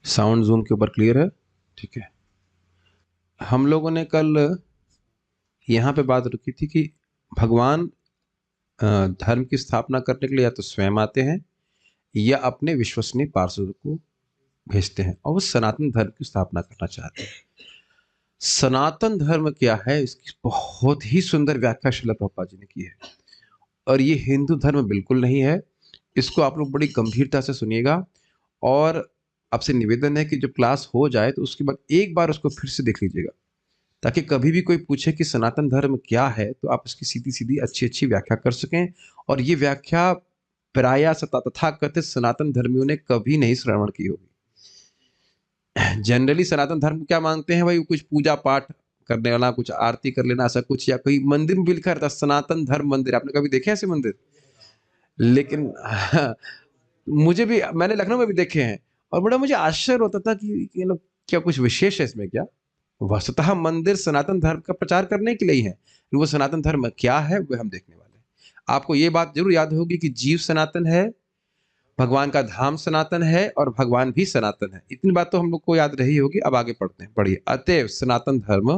Sound zoom के ऊपर clear है? ठीक है। हम लोगों ने कल यहाँ पे बात रखी थी कि भगवान धर्म की स्थापना करने के लिए या तो स्वयं आते हैं या अपने विश्वसनीय पार्षदों को भेजते हैं, और वो सनातन धर्म की स्थापना करना चाहते हैं। सनातन धर्म क्या है, इसकी बहुत ही सुंदर व्याख्या श्रील प्रभुपाद जी ने की है, और ये हिंदू धर्म बिल्कुल नहीं है। इसको आप लोग बड़ी गंभीरता से सुनिएगा, और आपसे निवेदन है कि जब क्लास हो जाए तो उसके बाद एक बार उसको फिर से देख लीजिएगा, ताकि कभी भी कोई पूछे कि सनातन धर्म क्या है तो आप उसकी सीधी सीधी अच्छी अच्छी व्याख्या कर सकें। और ये व्याख्या प्राय तथाकथित सनातन धर्मियों ने कभी नहीं श्रवण की होगी। जनरली सनातन धर्म क्या मानते हैं भाई, कुछ पूजा पाठ करने वाला, कुछ आरती कर लेना, ऐसा कुछ, या कोई मंदिर में भी लिखा रहता सनातन धर्म मंदिर। आपने कभी देखे ऐसे मंदिर? लेकिन मुझे भी, मैंने लखनऊ में भी देखे हैं, और बड़ा मुझे आश्चर्य होता था कि ये लोग क्या कुछ विशेष है इसमें क्या? वस्तुतः मंदिर सनातन धर्म का प्रचार करने के लिए ही है। वो सनातन धर्म क्या है वो हम देखने वाले हैं। आपको ये बात जरूर याद होगी कि जीव सनातन है, भगवान का धाम सनातन है, और भगवान भी सनातन है। इतनी बात तो हम लोग को याद रही होगी। अब आगे पढ़ते हैं, पढ़िए। अतएव सनातन धर्म,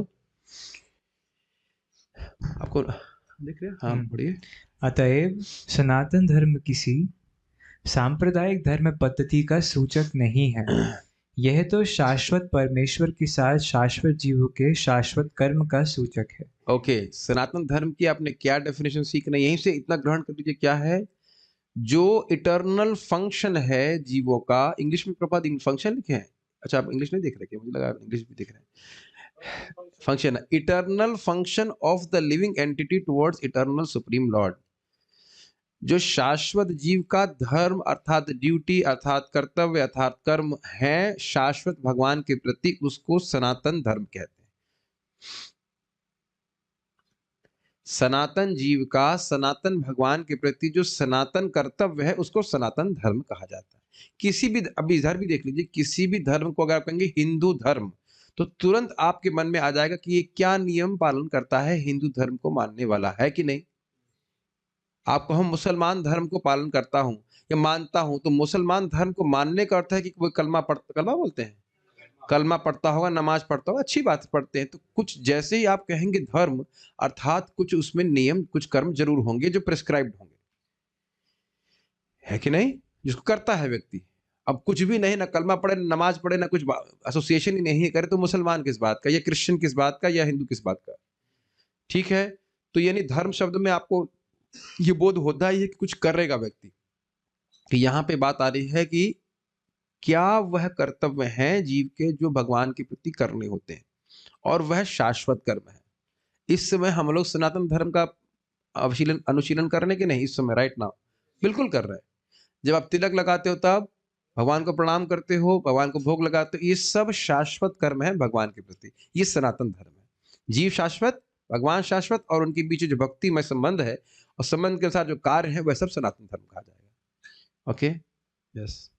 आपको देख रहे हैं? हाँ पढ़िए। अतएव सनातन धर्म किसी सांप्रदायिक धर्म पद्धति का सूचक नहीं है। यह तो शाश्वत परमेश्वर के साथ शाश्वत जीवों के शाश्वत कर्म का सूचक है। ओके, सनातन धर्म की आपने क्या डेफिनेशन सीखना है, यहीं से इतना ग्रहण कर लीजिए। क्या है? जो इटर्नल फंक्शन है जीवों का। इंग्लिश में प्रपात फंक्शन लिखे हैं? अच्छा, आप इंग्लिश नहीं देख रहे क्या? मुझे लगा इंग्लिश भी देख रहे हैं। Function, eternal function of the living entity towards eternal supreme Lord. जो शाश्वत जीव का धर्म अर्थात ड्यूटी अर्थात कर्तव्य अर्थात कर्म है शाश्वत भगवान के प्रति, उसको सनातन धर्म कहते हैं। सनातन जीव का सनातन भगवान के प्रति जो सनातन कर्तव्य है उसको सनातन धर्म कहा जाता है। किसी भी, अभी इधर भी देख लीजिए, किसी भी धर्म को अगर आप कहेंगे हिंदू धर्म, तो तुरंत आपके मन में आ जाएगा कि ये क्या नियम पालन करता है, हिंदू धर्म को मानने वाला है कि नहीं। आपको हम मुसलमान धर्म को पालन करता हूं या मानता हूं, तो मुसलमान धर्म को मानने का अर्थ है कि कोई कलमा बोलते हैं, कलमा पढ़ता होगा, नमाज पढ़ता होगा, अच्छी बात पढ़ते हैं। तो कुछ जैसे ही आप कहेंगे धर्म, अर्थात कुछ उसमें नियम, कुछ कर्म जरूर होंगे जो प्रिस्क्राइब्ड होंगे, है कि नहीं, जिसको करता है व्यक्ति। अब कुछ भी नहीं, ना कलमा पढ़े, ना नमाज पढ़े, ना कुछ एसोसिएशन ही नहीं करे, तो मुसलमान किस बात का, या क्रिश्चियन किस बात का, या हिंदू किस बात का? ठीक है। तो यानी धर्म शब्द में आपको ये बोध होता ही है कि कुछ करेगा व्यक्ति। कि यहाँ पे बात आ रही है कि क्या वह कर्तव्य हैं जीव के जो भगवान के प्रति करने होते हैं, और वह शाश्वत कर्म है। इस समय हम लोग सनातन धर्म का अवशीलन अनुशीलन कर रहे हैं कि नहीं इस समय, राइट नाउ? बिल्कुल कर रहे हैं। जब आप तिलक लगाते हो तब भगवान को प्रणाम करते हो, भगवान को भोग लगाते हो, ये सब शाश्वत कर्म है भगवान के प्रति। ये सनातन धर्म है। जीव शाश्वत, भगवान शाश्वत, और उनके बीच जो भक्तिमय संबंध है और संबंध के साथ जो कार्य है वह सब सनातन धर्म कहा जाएगा। Okay, yes.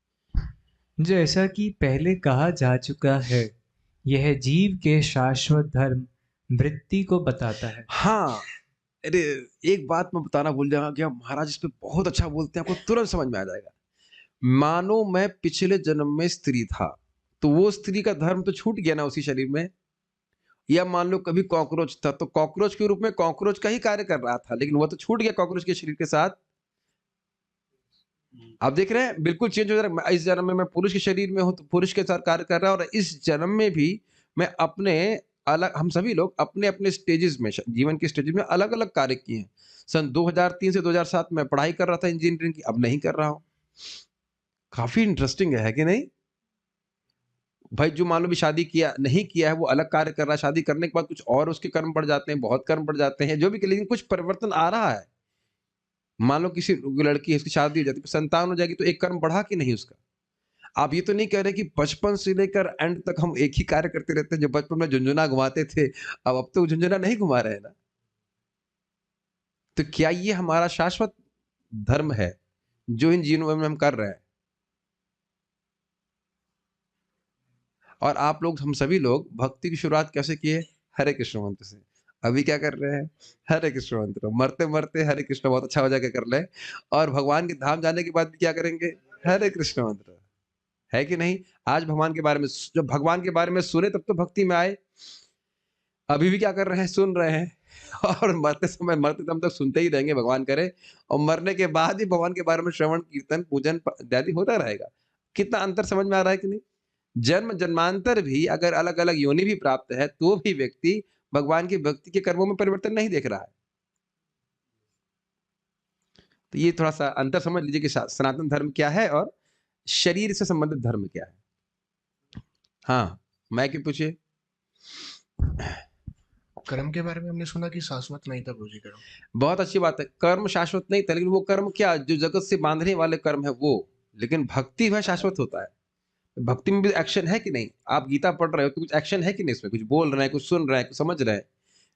जैसा कि पहले कहा जा चुका है, यह जीव के शाश्वत धर्म वृत्ति को बताता है। हाँ, अरे एक बात मैं बताना भूल जाऊंगा कि महाराज इस पे बहुत अच्छा बोलते हैं, आपको तुरंत समझ में आ जाएगा। मानो मैं पिछले जन्म में स्त्री था, तो वो स्त्री का धर्म तो छूट गया ना उसी शरीर में। या मान लो कभी कॉकरोच था, तो कॉकरोच के रूप में कॉकरोच का ही कार्य कर रहा था, लेकिन वो तो छूट गया कॉकरोच के शरीर के साथ। आप देख रहे हैं, बिल्कुल चेंज हो जा रहा है। इस जन्म में मैं पुरुष के शरीर में हूं तो पुरुष के साथ कार्य कर रहा है, और इस जन्म में भी मैं अपने अलग, हम सभी लोग अपने अपने स्टेजेस में, जीवन के स्टेजेस में अलग अलग कार्य किए हैं। सन 2003 से 2007 में पढ़ाई कर रहा था इंजीनियरिंग की, अब नहीं कर रहा हूं। काफी इंटरेस्टिंग है कि नहीं भाई? जो मान लो भी शादी किया नहीं किया है वो अलग कार्य कर रहा है, शादी करने के बाद कुछ और उसके कर्म बढ़ जाते हैं, बहुत कर्म बढ़ जाते हैं, जो भी, लेकिन कुछ परिवर्तन आ रहा है। मान लो किसी लड़की है, उसकी शादी हो जाती है, संतान हो जाएगी, तो एक कर्म बढ़ा कि नहीं उसका? आप ये तो नहीं कह रहे कि बचपन से लेकर एंड तक हम एक ही कार्य करते रहते हैं, जो बचपन में झुंझुना घुमाते थे, अब तो झुंझुना नहीं घुमा रहे हैं ना। तो क्या ये हमारा शाश्वत धर्म है जो इन जीवनों में हम कर रहे हैं? और आप लोग, हम सभी लोग भक्ति की शुरुआत कैसे किए? हरे कृष्ण मंत्र से। अभी क्या कर रहे हैं? हरे कृष्ण मंत्र। मरते मरते हरे कृष्ण बहुत अच्छा हो जाके कर ले, और भगवान के धाम जाने के बाद भी क्या करेंगे? हरे कृष्ण मंत्र। है कि नहीं? आज भगवान के बारे में जब भगवान के बारे में सुने तब तो भक्ति में आए। अभी भी क्या कर रहे हैं? सुन रहे हैं और मरते दम तक सुनते ही रहेंगे, भगवान करे, और मरने के बाद भी भगवान के बारे में श्रवण, कीर्तन, पूजन इत्यादि होता रहेगा। कितना अंतर समझ में आ रहा है कि नहीं? जन्म जन्मांतर भी अगर अलग-अलग योनि भी प्राप्त है, तो भी व्यक्ति भगवान की भक्ति के कर्मों में परिवर्तन नहीं देख रहा है। तो ये थोड़ा-सा अंतर समझ लीजिए कि सनातन धर्म क्या है और शरीर से संबंधित धर्म क्या है। हाँ, माइक पे पूछिए। कर्म के बारे में हमने सुना कि शाश्वत नहीं था गुरुजी कर्म। बहुत अच्छी बात है। कर्म शाश्वत नहीं था, लेकिन वो कर्म क्या, जो जगत से बांधने वाले कर्म है वो। लेकिन भक्ति वह शाश्वत होता है। भक्ति में भी एक्शन है कि नहीं? आप गीता पढ़ रहे हो तो कुछ एक्शन है कि नहीं इसमें? कुछ बोल रहे हैं, कुछ सुन रहे हैं, कुछ समझ रहे हैं।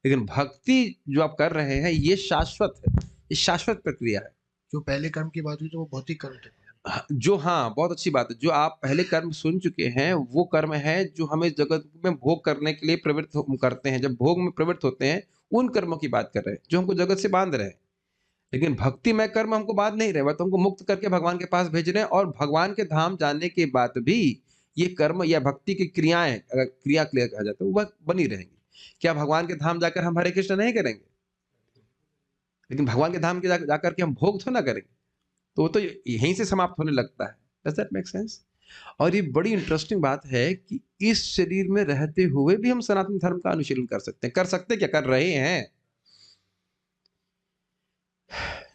लेकिन भक्ति जो आप कर रहे हैं, ये शाश्वत है। ये शाश्वत प्रक्रिया है। जो पहले कर्म की बात हुई तो वो भौतिक कर्म थे। हाँ, बहुत अच्छी बात है। जो आप पहले कर्म सुन चुके हैं, वो कर्म है जो हमें जगत में भोग करने के लिए प्रवृत्त करते हैं। जब भोग में प्रवृत्त होते हैं, उन कर्मों की बात कर रहे हैं, जो हमको जगत से बांध रहे हैं। लेकिन भक्तिमय कर्म हमको बांध नहीं रहे, वह तो हमको मुक्त करके भगवान के पास भेज रहे हैं, और भगवान के धाम जाने के बाद भी ये कर्म या भक्ति की क्रियाएँ, अगर क्रिया कहा जाता है, वह बनी रहेंगी। क्या भगवान के धाम जाकर हम हरे कृष्ण नहीं करेंगे? लेकिन भगवान के धाम के जाकर के हम भोग तो ना करेंगे। तो वो तो यहीं से समाप्त होने लगता है। Does that make sense? और ये बड़ी इंटरेस्टिंग बात है कि इस शरीर में रहते हुए भी हम सनातन धर्म का अनुशीलन कर सकते हैं। कर सकते क्या? कर रहे हैं।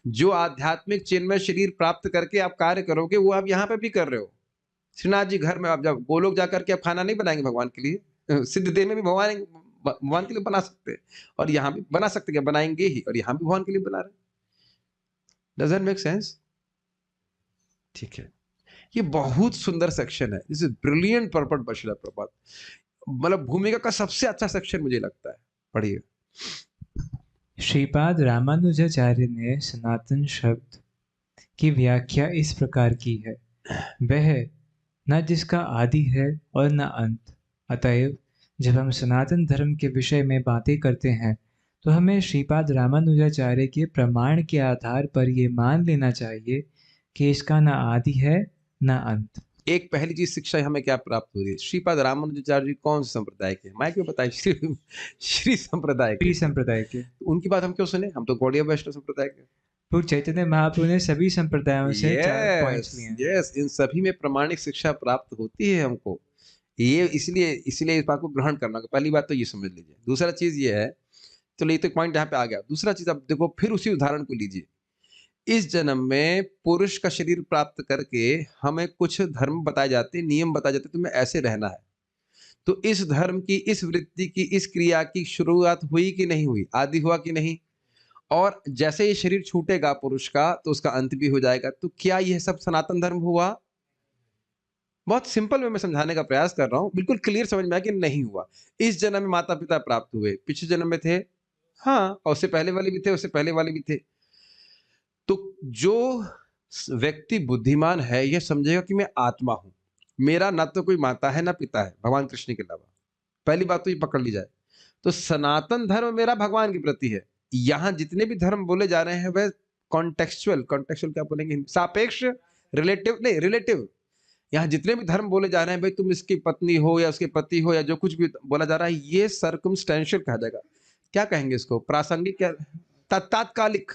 जो आध्यात्मिक चिन्मय शरीर प्राप्त करके आप कार्य करोगे, वो आप यहाँ पे भी कर रहे हो। श्रीनाथ जी घर में आप जब गोलोक जाकर के आप खाना नहीं बनाएंगे भगवान के लिए, सिद्ध देह में भी भगवान के लिए बना सकते हैं, और यहाँ भी बना सकते हैं, बनाएंगे ही, और यहाँ भी भगवान के लिए बना रहे हैं। Does that make sense? ठीक है। ये बहुत सुंदर सेक्शन है। This is brilliant purport by Srila Prabhupada. मतलब भूमिका का सबसे अच्छा सेक्शन मुझे लगता है। पढ़िए। श्रीपाद रामानुजाचार्य ने सनातन शब्द की व्याख्या इस प्रकार की है, वह न जिसका आदि है और न अंत। अतएव जब हम सनातन धर्म के विषय में बातें करते हैं तो हमें श्रीपाद रामानुजाचार्य के प्रमाण के आधार पर ये मान लेना चाहिए कि इसका न आदि है न अंत। एक पहली चीज शिक्षा हमें क्या प्राप्त हो रही है? श्रीपाद रामानुजाचार्य जी कौन से संप्रदाय के? माइक में बताइए। श्री संप्रदाय के। श्री संप्रदाय के। तो उनकी बात हम क्यों सुने? हम तो गौड़ीय वैष्णव संप्रदाय के। तो चैतन्य महाप्रभु ने सभी संप्रदायों से 4 पॉइंट्स लिए हैं। यस, इन सभी में प्रमाणिक शिक्षा प्राप्त होती है हमको। ये इसलिए इस बात को ग्रहण करना। पहली बात तो ये समझ लीजिए। दूसरा चीज ये है, चलो ये तो पॉइंट यहाँ पे आ गया। दूसरा चीज आप देखो, फिर उसी उदाहरण को लीजिए। इस जन्म में पुरुष का शरीर प्राप्त करके हमें कुछ धर्म बताए जाते, नियम बताए जाते, तुम्हें ऐसे रहना है। तो इस धर्म की, इस वृत्ति की, इस क्रिया की शुरुआत हुई कि नहीं हुई? आदि हुआ कि नहीं? और जैसे ये शरीर छूटेगा पुरुष का, तो उसका अंत भी हो जाएगा। तो क्या यह सब सनातन धर्म हुआ? बहुत सिंपल वे में समझाने का प्रयास कर रहा हूं, बिल्कुल क्लियर समझ में आया कि नहीं हुआ। इस जन्म में माता पिता प्राप्त हुए, पिछले जन्म में थे, हाँ, और उससे पहले वाले भी थे, उससे पहले वाले भी थे। तो जो व्यक्ति बुद्धिमान है, यह समझेगा कि मैं आत्मा हूं, मेरा ना तो कोई माता है ना पिता है भगवान कृष्ण के अलावा। पहली बात तो ये पकड़ ली जाए। तो सनातन धर्म मेरा भगवान के प्रति है। यहां जितने भी धर्म बोले जा रहे हैं वह कॉन्टेक्चुअल क्या बोलेंगे? सापेक्ष, रिलेटिव नहीं, रिलेटिव। यहाँ जितने भी धर्म बोले जा रहे हैं, भाई तुम इसकी पत्नी हो या उसके पति हो या जो कुछ भी बोला जा रहा है, ये सर्कमस्टेंशियल कहा जाएगा। क्या कहेंगे इसको? प्रासंगिक, क्या? तात्कालिक।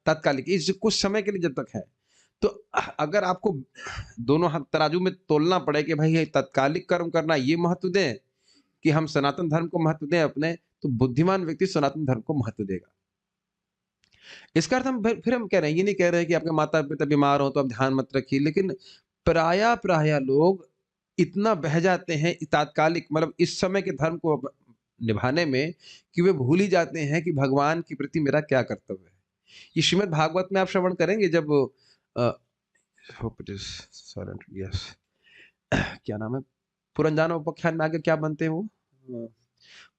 तात्कालिक, इस कुछ समय के लिए जब तक है। तो अगर आपको दोनों हाथ तराजू में तोलना पड़े कि भाई तात्कालिक कर्म करना ये महत्व दें कि हम सनातन धर्म को महत्व दें अपने, तो बुद्धिमान व्यक्ति सनातन धर्म को महत्व देगा। इसका अर्थ हम फिर हम कह रहे हैं, ये नहीं कह रहे हैं कि आपके माता पिता बीमार हो तो आप ध्यान मत रखिए, लेकिन प्राय लोग इतना बह जाते हैं तात्कालिक, मतलब इस समय के धर्म को निभाने में, कि वे भूल ही जाते हैं कि भगवान के प्रति मेरा क्या कर्तव्य है। ये श्रीमद् भागवत में आप श्रवण करेंगे, जब क्या नाम है, पुरंजन उपाख्यान में आगे क्या बनते हैं वो?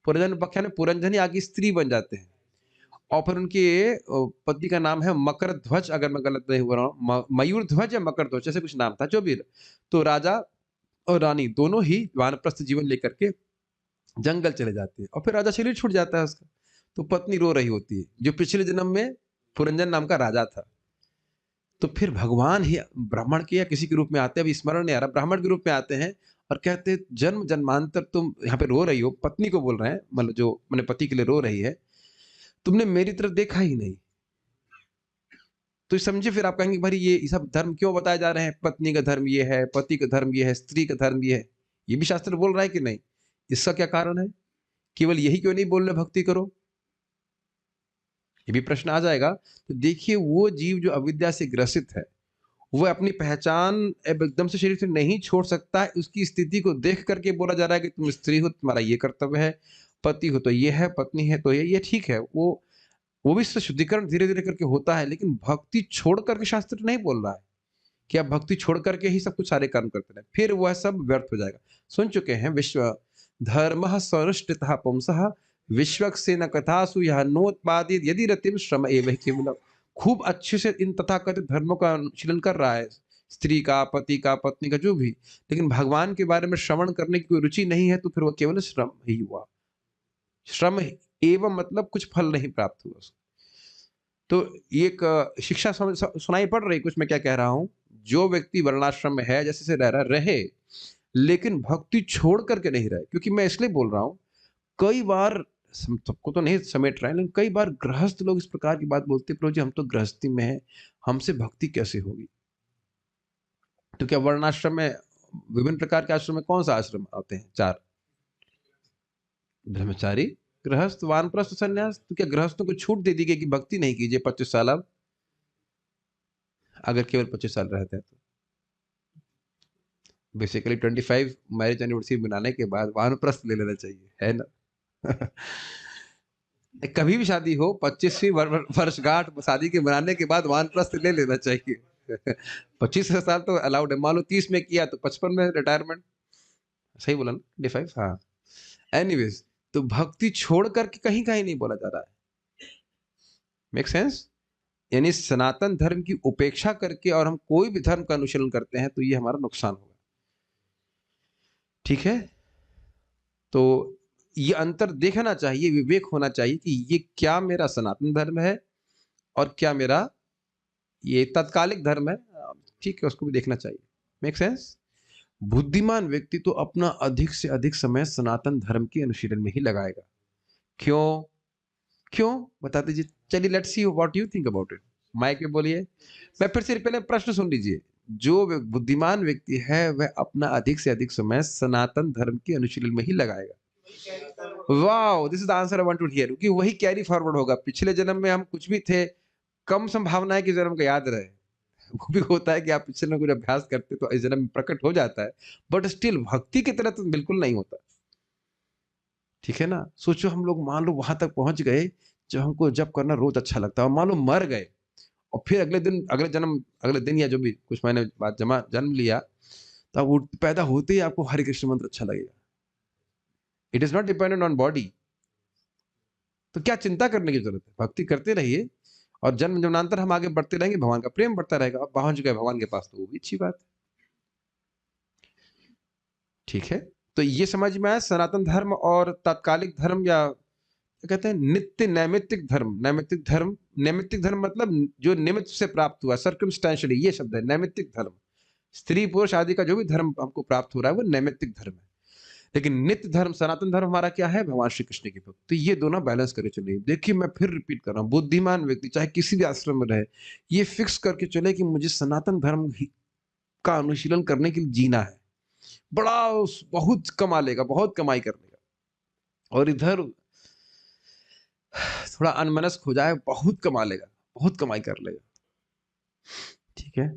पुरंजन उपाख्यान में पुरंजनी आगे स्त्री बन जाते हैं, और फिर उनके पति का नाम है मकर ध्वज, अगर मैं गलत नहीं हो रहा हूँ, मयूर ध्वज या मकर ध्वज ऐसे कुछ नाम था, जो भी। तो राजा और रानी दोनों ही वानप्रस्थ जीवन लेकर के जंगल चले जाते हैं, और फिर राजा शरीर छूट जाता है उसका। तो पत्नी रो रही होती है, जो पिछले जन्म में पुरंजन नाम का राजा था। तो फिर भगवान ही ब्राह्मण के या किसी के रूप में आते हैं, अभी स्मरण नहीं आ रहा, ब्राह्मण के रूप में आते हैं और कहते हैं जन्म जन्मांतर तुम यहाँ पे रो रही हो, पत्नी को बोल रहे हैं, मतलब जो मैंने पति के लिए रो रही है, तुमने मेरी तरफ देखा ही नहीं। तो समझे, फिर आप कहेंगे भाई ये सब धर्म क्यों बताए जा रहे हैं, पत्नी का धर्म ये है, पति का धर्म ये है, स्त्री का धर्म ये है, ये भी शास्त्र बोल रहा है कि नहीं? इसका क्या कारण है? केवल यही क्यों नहीं बोल रहे भक्ति करो? ये भी प्रश्न आ जाएगा। तो देखिए, वो जीव जो अविद्या से ग्रसित है, वो अपनी पहचान एकदम से शरीर से नहीं छोड़ सकता है। उसकी स्थिति को देख करके बोला जा रहा है कि तुम स्त्री हो, तुम्हारा ये कर्तव्य है, पति हो तो ये है, पत्नी है तो ये ठीक है। वो भी इससे शुद्धिकरण धीरे धीरे करके होता है, लेकिन भक्ति छोड़ करके शास्त्र नहीं बोल रहा है कि आप भक्ति छोड़ करके ही सब कुछ सारे कर्म करते रहे, फिर वह सब व्यर्थ हो जाएगा। सुन चुके हैं, विश्व धर्म सनुष्ठितः पुंसः विश्वक्सेन कथासु यह नोत्पादित यदि रतिम श्रम एवं केवलम। खूब अच्छे से इन तथाकथित धर्मों का अनुशीलन कर रहा है, स्त्री का, पति का, पत्नी का, जो भी, लेकिन भगवान के बारे में श्रवण करने की कोई रुचि नहीं है, तो फिर वह केवल श्रम ही हुआ। श्रम एवं मतलब कुछ फल नहीं प्राप्त हुआ उसको। तो एक शिक्षा सुनाई पड़ रही कुछ, मैं क्या कह रहा हूं? जो व्यक्ति वर्णाश्रम में है, जैसे से रह रहा रहे, लेकिन भक्ति छोड़ करके नहीं रहे। क्योंकि मैं इसलिए बोल रहा हूं, कई बार सबको तो नहीं समेट रहे हैं, लेकिन कई बार गृहस्थ लोग इस प्रकार की बात बोलते, प्रभु जी हम तो गृहस्थी में हैं, हमसे भक्ति कैसे होगी? तो क्या वर्णाश्रम में, विभिन्न प्रकार के आश्रम में कौन सा आश्रम आते हैं? 4: ब्रह्मचारी, गृहस्थ, वानप्रस्थ, संन्यास। तो क्या गृहस्थों को छूट दे दी गई कि भक्ति नहीं कीजिए 25 साल? अब अगर केवल 25 साल रहते हैं तो बेसिकली 25 मैरिज एनिवर्सरी बनाने के बाद वानप्रस्थ ले लेना चाहिए, है ना? कभी भी शादी हो, 25वीं वर्षगांठ शादी के मनाने के बाद वानप्रस्थ ले लेना चाहिए। 25 साल तो अलाउड है। मान लो 30 में किया तो 55 में रिटायरमेंट। सही बोला ना? 25, हाँ। एनीवेज, तो भक्ति छोड़ करके कहीं कहीं नहीं बोला जा रहा है। Make sense? यानी सनातन धर्म की उपेक्षा करके और हम कोई भी धर्म का अनुसरण करते हैं तो ये हमारा नुकसान होगा। ठीक है? तो ये अंतर देखना चाहिए, विवेक होना चाहिए कि ये क्या मेरा सनातन धर्म है और क्या मेरा ये तात्कालिक धर्म है। ठीक है, उसको भी देखना चाहिए। Make sense? बुद्धिमान व्यक्ति तो अपना अधिक से अधिक समय सनातन धर्म के अनुशीलन में ही लगाएगा। क्यों? क्यों बता दीजिए। चलिए, let's see what you think about it. Mic में बोलिए। मैं फिर से पहले प्रश्न सुन लीजिए। जो बुद्धिमान व्यक्ति है वह अपना अधिक से अधिक समय सनातन धर्म के अनुशीलन में ही लगाएगा। Wow, this is the answer I want to hear. क्योंकि वही कैरी फॉरवर्ड होगा। पिछले जन्म में हम कुछ भी थे, कम संभावना है कि जन्म का याद रहे। वो भी होता है कि आप पिछले में कुछ अभ्यास करते तो इस जन्म में प्रकट हो जाता है, बट स्टिल भक्ति की तरह तो बिल्कुल नहीं होता। ठीक है ना? सोचो, हम लोग मान लो वहां तक पहुंच गए जो हमको जब करना रोज अच्छा लगता है, मान लो मर गए और फिर अगले दिन या जो भी कुछ महीने बाद जन्म लिया, तो वो पैदा होते ही आपको हरे कृष्ण मंत्र अच्छा लगेगा। It is not dependent on body. तो क्या चिंता करने की जरूरत है? भक्ति करते रहिए और जन्म जन्मांतर हम आगे बढ़ते रहेंगे, भगवान का प्रेम बढ़ता रहेगा। अब पहुंच गए भगवान के पास तो वो भी अच्छी बात है। ठीक है? तो ये समझ में आया सनातन धर्म और तात्कालिक धर्म, या कहते हैं नित्य नैमित्तिक धर्म। नैमित्तिक धर्म मतलब जो निमित्त से प्राप्त हुआ, सर्कमस्टेंशियली, ये शब्द है नैमित्तिक धर्म। स्त्री पुरुष आदि का जो भी धर्म हमको प्राप्त हो रहा है वो नैमित्तिक धर्म है। लेकिन नित्य धर्म, सनातन धर्म हमारा क्या है? भगवान श्री कृष्ण की भक्ति। तो ये दोनों बैलेंस करके चलिए। देखिए, मैं फिर रिपीट कर रहा हूँ, बुद्धिमान व्यक्ति चाहे किसी भी आश्रम में रहे, ये फिक्स करके चले कि मुझे सनातन धर्म का अनुशीलन करने के लिए जीना है। बहुत कमा लेगा, बहुत कमाई कर लेगा। और इधर थोड़ा अनमनस्क हो जाए, बहुत कमा लेगा, बहुत कमाई कर लेगा। ठीक है?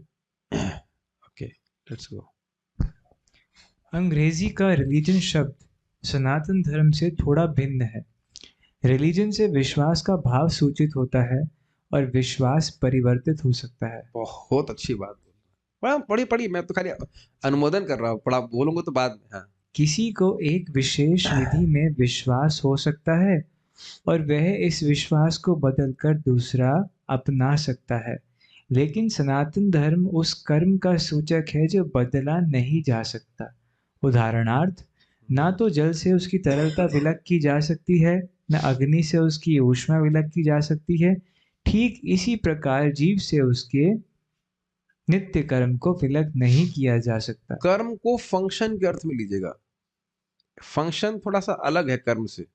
Okay, let's go. अंग्रेजी का रिलीजन शब्द सनातन धर्म से थोड़ा भिन्न है। रिलीजन से विश्वास का भाव सूचित होता है और विश्वास परिवर्तित हो सकता है। बहुत अच्छी बात। पढ़ी, मैं तो खाली अनुमोदन कर रहा हूँ, पढ़ा बोलूंगा तो बाद में। हाँ। किसी को एक विशेष विधि में विश्वास हो सकता है और वह इस विश्वास को बदलकर दूसरा अपना सकता है, लेकिन सनातन धर्म उस कर्म का सूचक है जो बदला नहीं जा सकता। उदाहरणार्थ, ना तो जल से उसकी तरलता विलक की जा सकती है, न अग्नि से उसकी ऊष्मा विलक की जा सकती है। ठीक इसी प्रकार जीव से उसके नित्य कर्म को विलग नहीं किया जा सकता। कर्म को फंक्शन के अर्थ में लीजिएगा। फंक्शन थोड़ा सा अलग है कर्म से।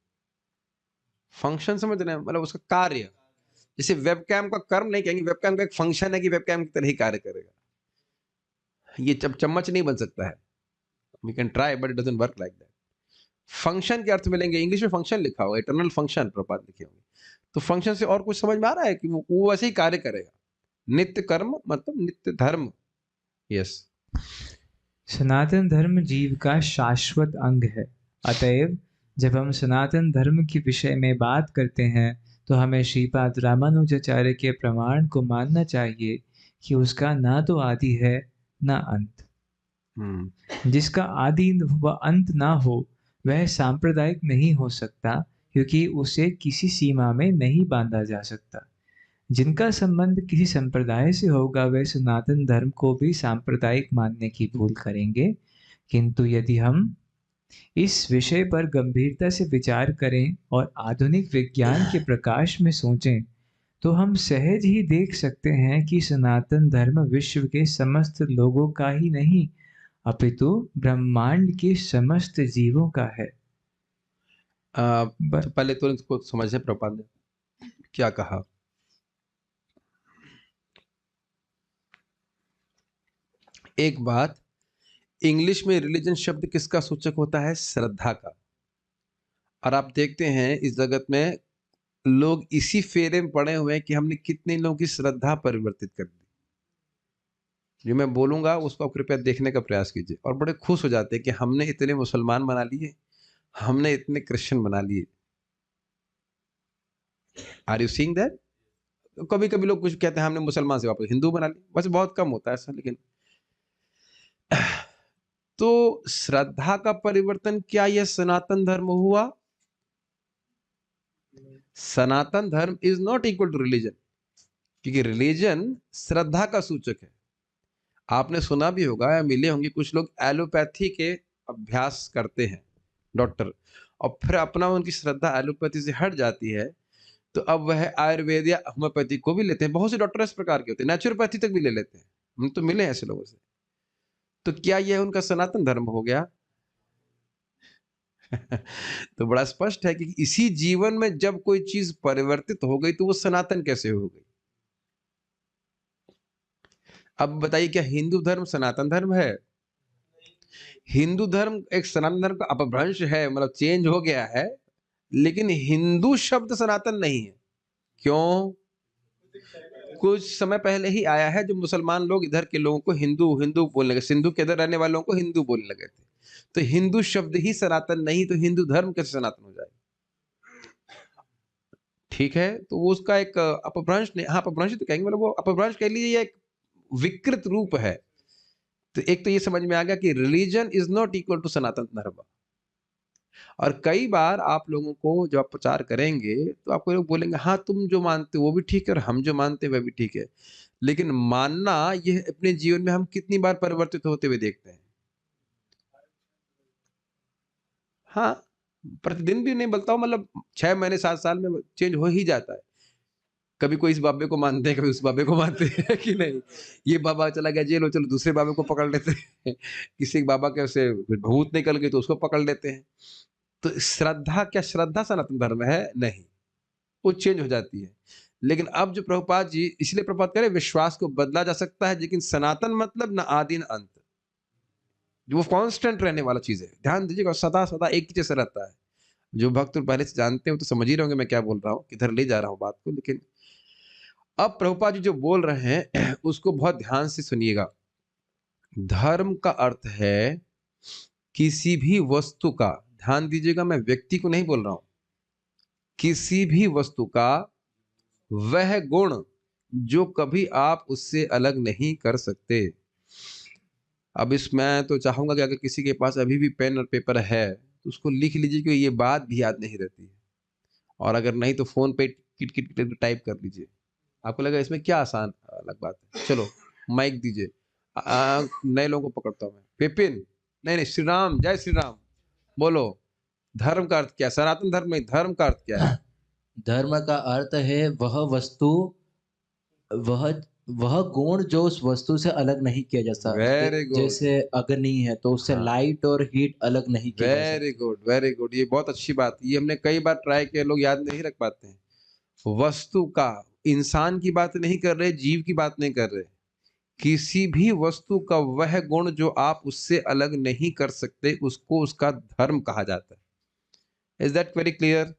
फंक्शन समझ रहे हैं, मतलब उसका कार्य। जैसे वेबकैम का कर्म नहीं कहेंगे, वेबकैम का एक फंक्शन है कि वेबकैम की तरह ही कार्य करेगा। ये चम्मच नहीं बन सकता है। We can try but it doesn't work like that. Function के अर्थ में लेंगे, इंग्लिश में फंक्शन लिखा होगा, इटर्नल फंक्शन प्रपात लिखे होंगे, तो फंक्शन से और कुछ समझ में आ रहा है कि वो वैसे ही कार्य करेगा। नित्य कर्म मतलब नित्य धर्म। यस। सनातन धर्म जीव का शाश्वत अंग है। अतएव जब हम सनातन धर्म के विषय में बात करते हैं तो हमें श्रीपाद रामानुजाचार्य के प्रमाण को मानना चाहिए कि उसका ना तो आदि है ना अंत। जिसका आदि व अंत ना हो वह सांप्रदायिक नहीं हो सकता, क्योंकि उसे किसी सीमा में नहीं बांधा जा सकता। जिनका संबंध किसी संप्रदाय से होगा वे सनातन धर्म को भी सांप्रदायिक मानने की भूल करेंगे। किंतु यदि हम इस विषय पर गंभीरता से विचार करें और आधुनिक विज्ञान के प्रकाश में सोचें तो हम सहज ही देख सकते हैं कि सनातन धर्म विश्व के समस्त लोगों का ही नहीं अपितु ब्रह्मांड के समस्त जीवों का है। तो पहले तो इसको समझे प्रपात ने क्या कहा। एक बात, इंग्लिश में रिलीजन शब्द किसका सूचक होता है? श्रद्धा का। और आप देखते हैं इस जगत में लोग इसी फेरे में पड़े हुए हैं कि हमने कितने लोगों की श्रद्धा परिवर्तित कर दी। जो मैं बोलूंगा उसको आप कृपया देखने का प्रयास कीजिए और बड़े खुश हो जाते हैं कि हमने इतने मुसलमान बना लिए, हमने इतने क्रिश्चियन बना लिए। Are you seeing that? कभी कभी लोग कुछ कहते हैं हमने मुसलमान से वापस हिंदू बना लिया, बस बहुत कम होता है ऐसा। लेकिन तो श्रद्धा का परिवर्तन, क्या यह सनातन धर्म हुआ? Sanatan Dharma is not equal to religion, क्योंकि रिलीजन श्रद्धा का सूचक है। आपने सुना भी होगा या मिले होंगे कुछ लोग एलोपैथी के अभ्यास करते हैं डॉक्टर, और फिर अपना उनकी श्रद्धा एलोपैथी से हट जाती है तो अब वह आयुर्वेद या होम्योपैथी को भी लेते हैं। बहुत से डॉक्टर इस प्रकार के होते हैं, नेचुरोपैथी तक भी ले लेते हैं। हम तो मिले हैं ऐसे लोगों से। तो क्या यह उनका सनातन धर्म हो गया? तो बड़ा स्पष्ट है कि इसी जीवन में जब कोई चीज परिवर्तित हो गई तो वो सनातन कैसे हो गई? अब बताइए, क्या हिंदू धर्म सनातन धर्म है? हिंदू धर्म एक सनातन धर्म का अपभ्रंश है, मतलब चेंज हो गया है, लेकिन हिंदू शब्द सनातन नहीं है। क्यों? कुछ समय पहले ही आया है जो मुसलमान लोग इधर के लोगों को हिंदू हिंदू बोलने लगे, सिंधु के इधर रहने वालों को हिंदू बोलने लगे थे। तो हिंदू शब्द ही सनातन नहीं, तो हिंदू धर्म कैसे सनातन हो जाए? ठीक है, तो वो उसका एक अपभ्रंश नहीं, हाँ अपभ्रंश तो कहेंगे, मतलब वो अपभ्रंश कह लीजिए, ये एक विकृत रूप है। तो एक तो ये समझ में आ गया कि religion is not equal to Sanatan Dharma. और कई बार आप लोगों को जब आप प्रचार करेंगे तो आपको लोग बोलेंगे हाँ तुम जो मानते हो वो भी ठीक है और हम जो मानते हैं वह भी ठीक है, लेकिन मानना ये अपने जीवन में हम कितनी बार परिवर्तित होते हुए देखते हैं? हाँ, प्रतिदिन भी नहीं बोलता हूँ, मतलब 6 महीने 7 साल में चेंज हो ही जाता है। कभी कोई इस बाबे को मानते हैं, कभी उस बाबे को मानते हैं कि नहीं, ये बाबा चला गया जेल, चलो दूसरे बाबे को पकड़ लेते हैं। किसी बाबा के से भूत निकल गई तो उसको पकड़ लेते हैं। तो श्रद्धा, क्या श्रद्धा सनातन धर्म है? नहीं, वो चेंज हो जाती है। लेकिन अब जो प्रभुपाद जी, इसलिए प्रभुपाद कह रहे विश्वास को बदला जा सकता है, लेकिन सनातन मतलब न आदि न अंत, जो वो कांस्टेंट रहने वाला चीज है। ध्यान दीजिएगा, सदा सदा एक ही जैसा रहता है। जो भक्त पहले से जानते हो तो समझ ही रहोगे मैं क्या बोल रहा हूँ, किधर ले जा रहा हूँ बात को। लेकिन अब प्रभुपाद जी जो बोल रहे हैं उसको बहुत ध्यान से सुनिएगा। धर्म का अर्थ है किसी भी वस्तु का, ध्यान दीजिएगा मैं व्यक्ति को नहीं बोल रहा हूं, किसी भी वस्तु का वह गुण जो कभी आप उससे अलग नहीं कर सकते। अब इसमें तो चाहूंगा कि अगर किसी के पास अभी भी पेन और पेपर है तो उसको लिख लीजिए, क्योंकि ये बात भी याद नहीं रहती है। और अगर नहीं तो फोन पे किट किट किट टाइप कर लीजिए। आपको लगा इसमें क्या आसान अलग बात है। चलो माइक दीजिए, नए लोगों को पकड़ता हूं मैं। विपिन, नहीं नहीं, श्री राम, जय श्री राम। बोलो, धर्म का अर्थ क्या? सनातन धर्म में धर्म का अर्थ क्या है? धर्म का अर्थ है वह वस्तु, वह वह गुण जो उस वस्तु से अलग नहीं किया जा सकते, वेरी गुड। जैसे अग्नि है तो उससे हाँ, लाइट और हीट अलग नहीं किए जा वेरी सकते। Good, very good. ये बहुत अच्छी बात, ये हमने कई बार ट्राई किया, लोग याद नहीं रख पाते हैं। वस्तु का, इंसान की बात नहीं कर रहे, जीव की बात नहीं कर रहे, किसी भी वस्तु का वह गुण जो आप उससे अलग नहीं कर सकते, उसको उसका धर्म कहा जाता है। Is that very clear?